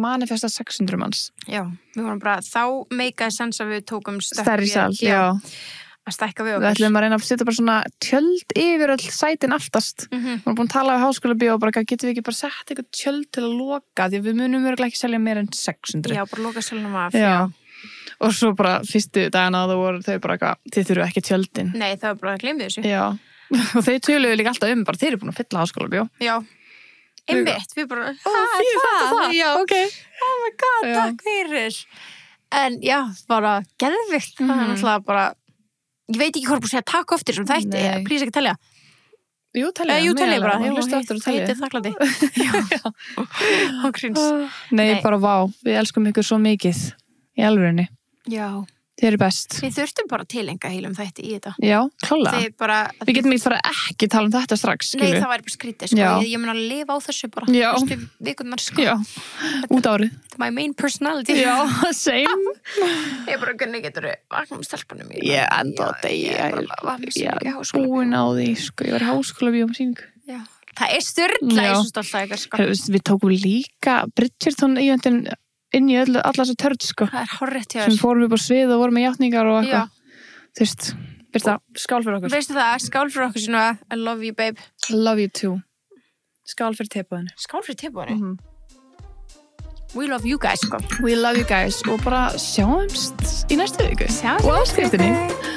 manifesta 600 manns. Já, við vorum bara, þá meikaði sens að við tókum stærri sal, já. að stækka við okkur. Við ætlum að reyna að setja bara svona tjöld yfir öll sætin aftast. Við erum búin að tala við Háskólabíó og bara getum við ekki bara sett eitthvað tjöld til að loka því að við munum örugglega ekki selja meira en 600. Já, bara loka selnum af. Já. Og svo bara fyrstu dagana þá voru þau bara eitthvað, þið þurfu ekki tjöldin. Nei, það var bara að glemja þessu. Já. Og þau töluðu líka alltaf bara þeir eru búin að fylla Háskólabíó. Já. Einmitt, við bara, það? Já, ok. Oh my god, takk fyrir. En já, bara geðvikt. Það er náttúrulega bara, ég veit ekki hvort búin að segja takk oftir sem þætti, plís ekki telja. Jú, telja. Jú, telja bara. Ég hlusta aftur og telja. Það heitir þakklandi. Já. Ágríns. Nei, bara vá, við elskum ykkur svo mikið í alvörunni. Já. Þið eru best. Við þurftum bara tilenga heilum þætti í þetta. Já, klálega. Við getum ekki tala um þetta strax, skilju. Nei, það væri bara skrítið, sko. Ég mun að lifa á þessu bara. Já. Fyrstu vikurnar, sko. Já, út árið. Þetta er my main personality. Já, same. Ég bara, hvernig getur þau vakna stelpunum mínu? Ég enda á degi. Ég er búin á því, sko. Ég var í Háskólabíó um síningu. Já. Það er styrla, ég svo stolt að ykkur, sko. Við tókum líka Bridgerton-eventin inn í alla þessa törn, sko. Það er horrið til þess. Sem fórum upp á svið og vorum með játningar og eitthvað. Þú veist, Birta, skál fyrir okkur. Veistu það, skál fyrir okkur sínu að I love you, babe. Love you too. Skál fyrir tebúðinu. Skál fyrir tebúðinu? We love you guys, sko. We love you guys og bara sjáumst í næstu viku. Sjáumst í næstu viku.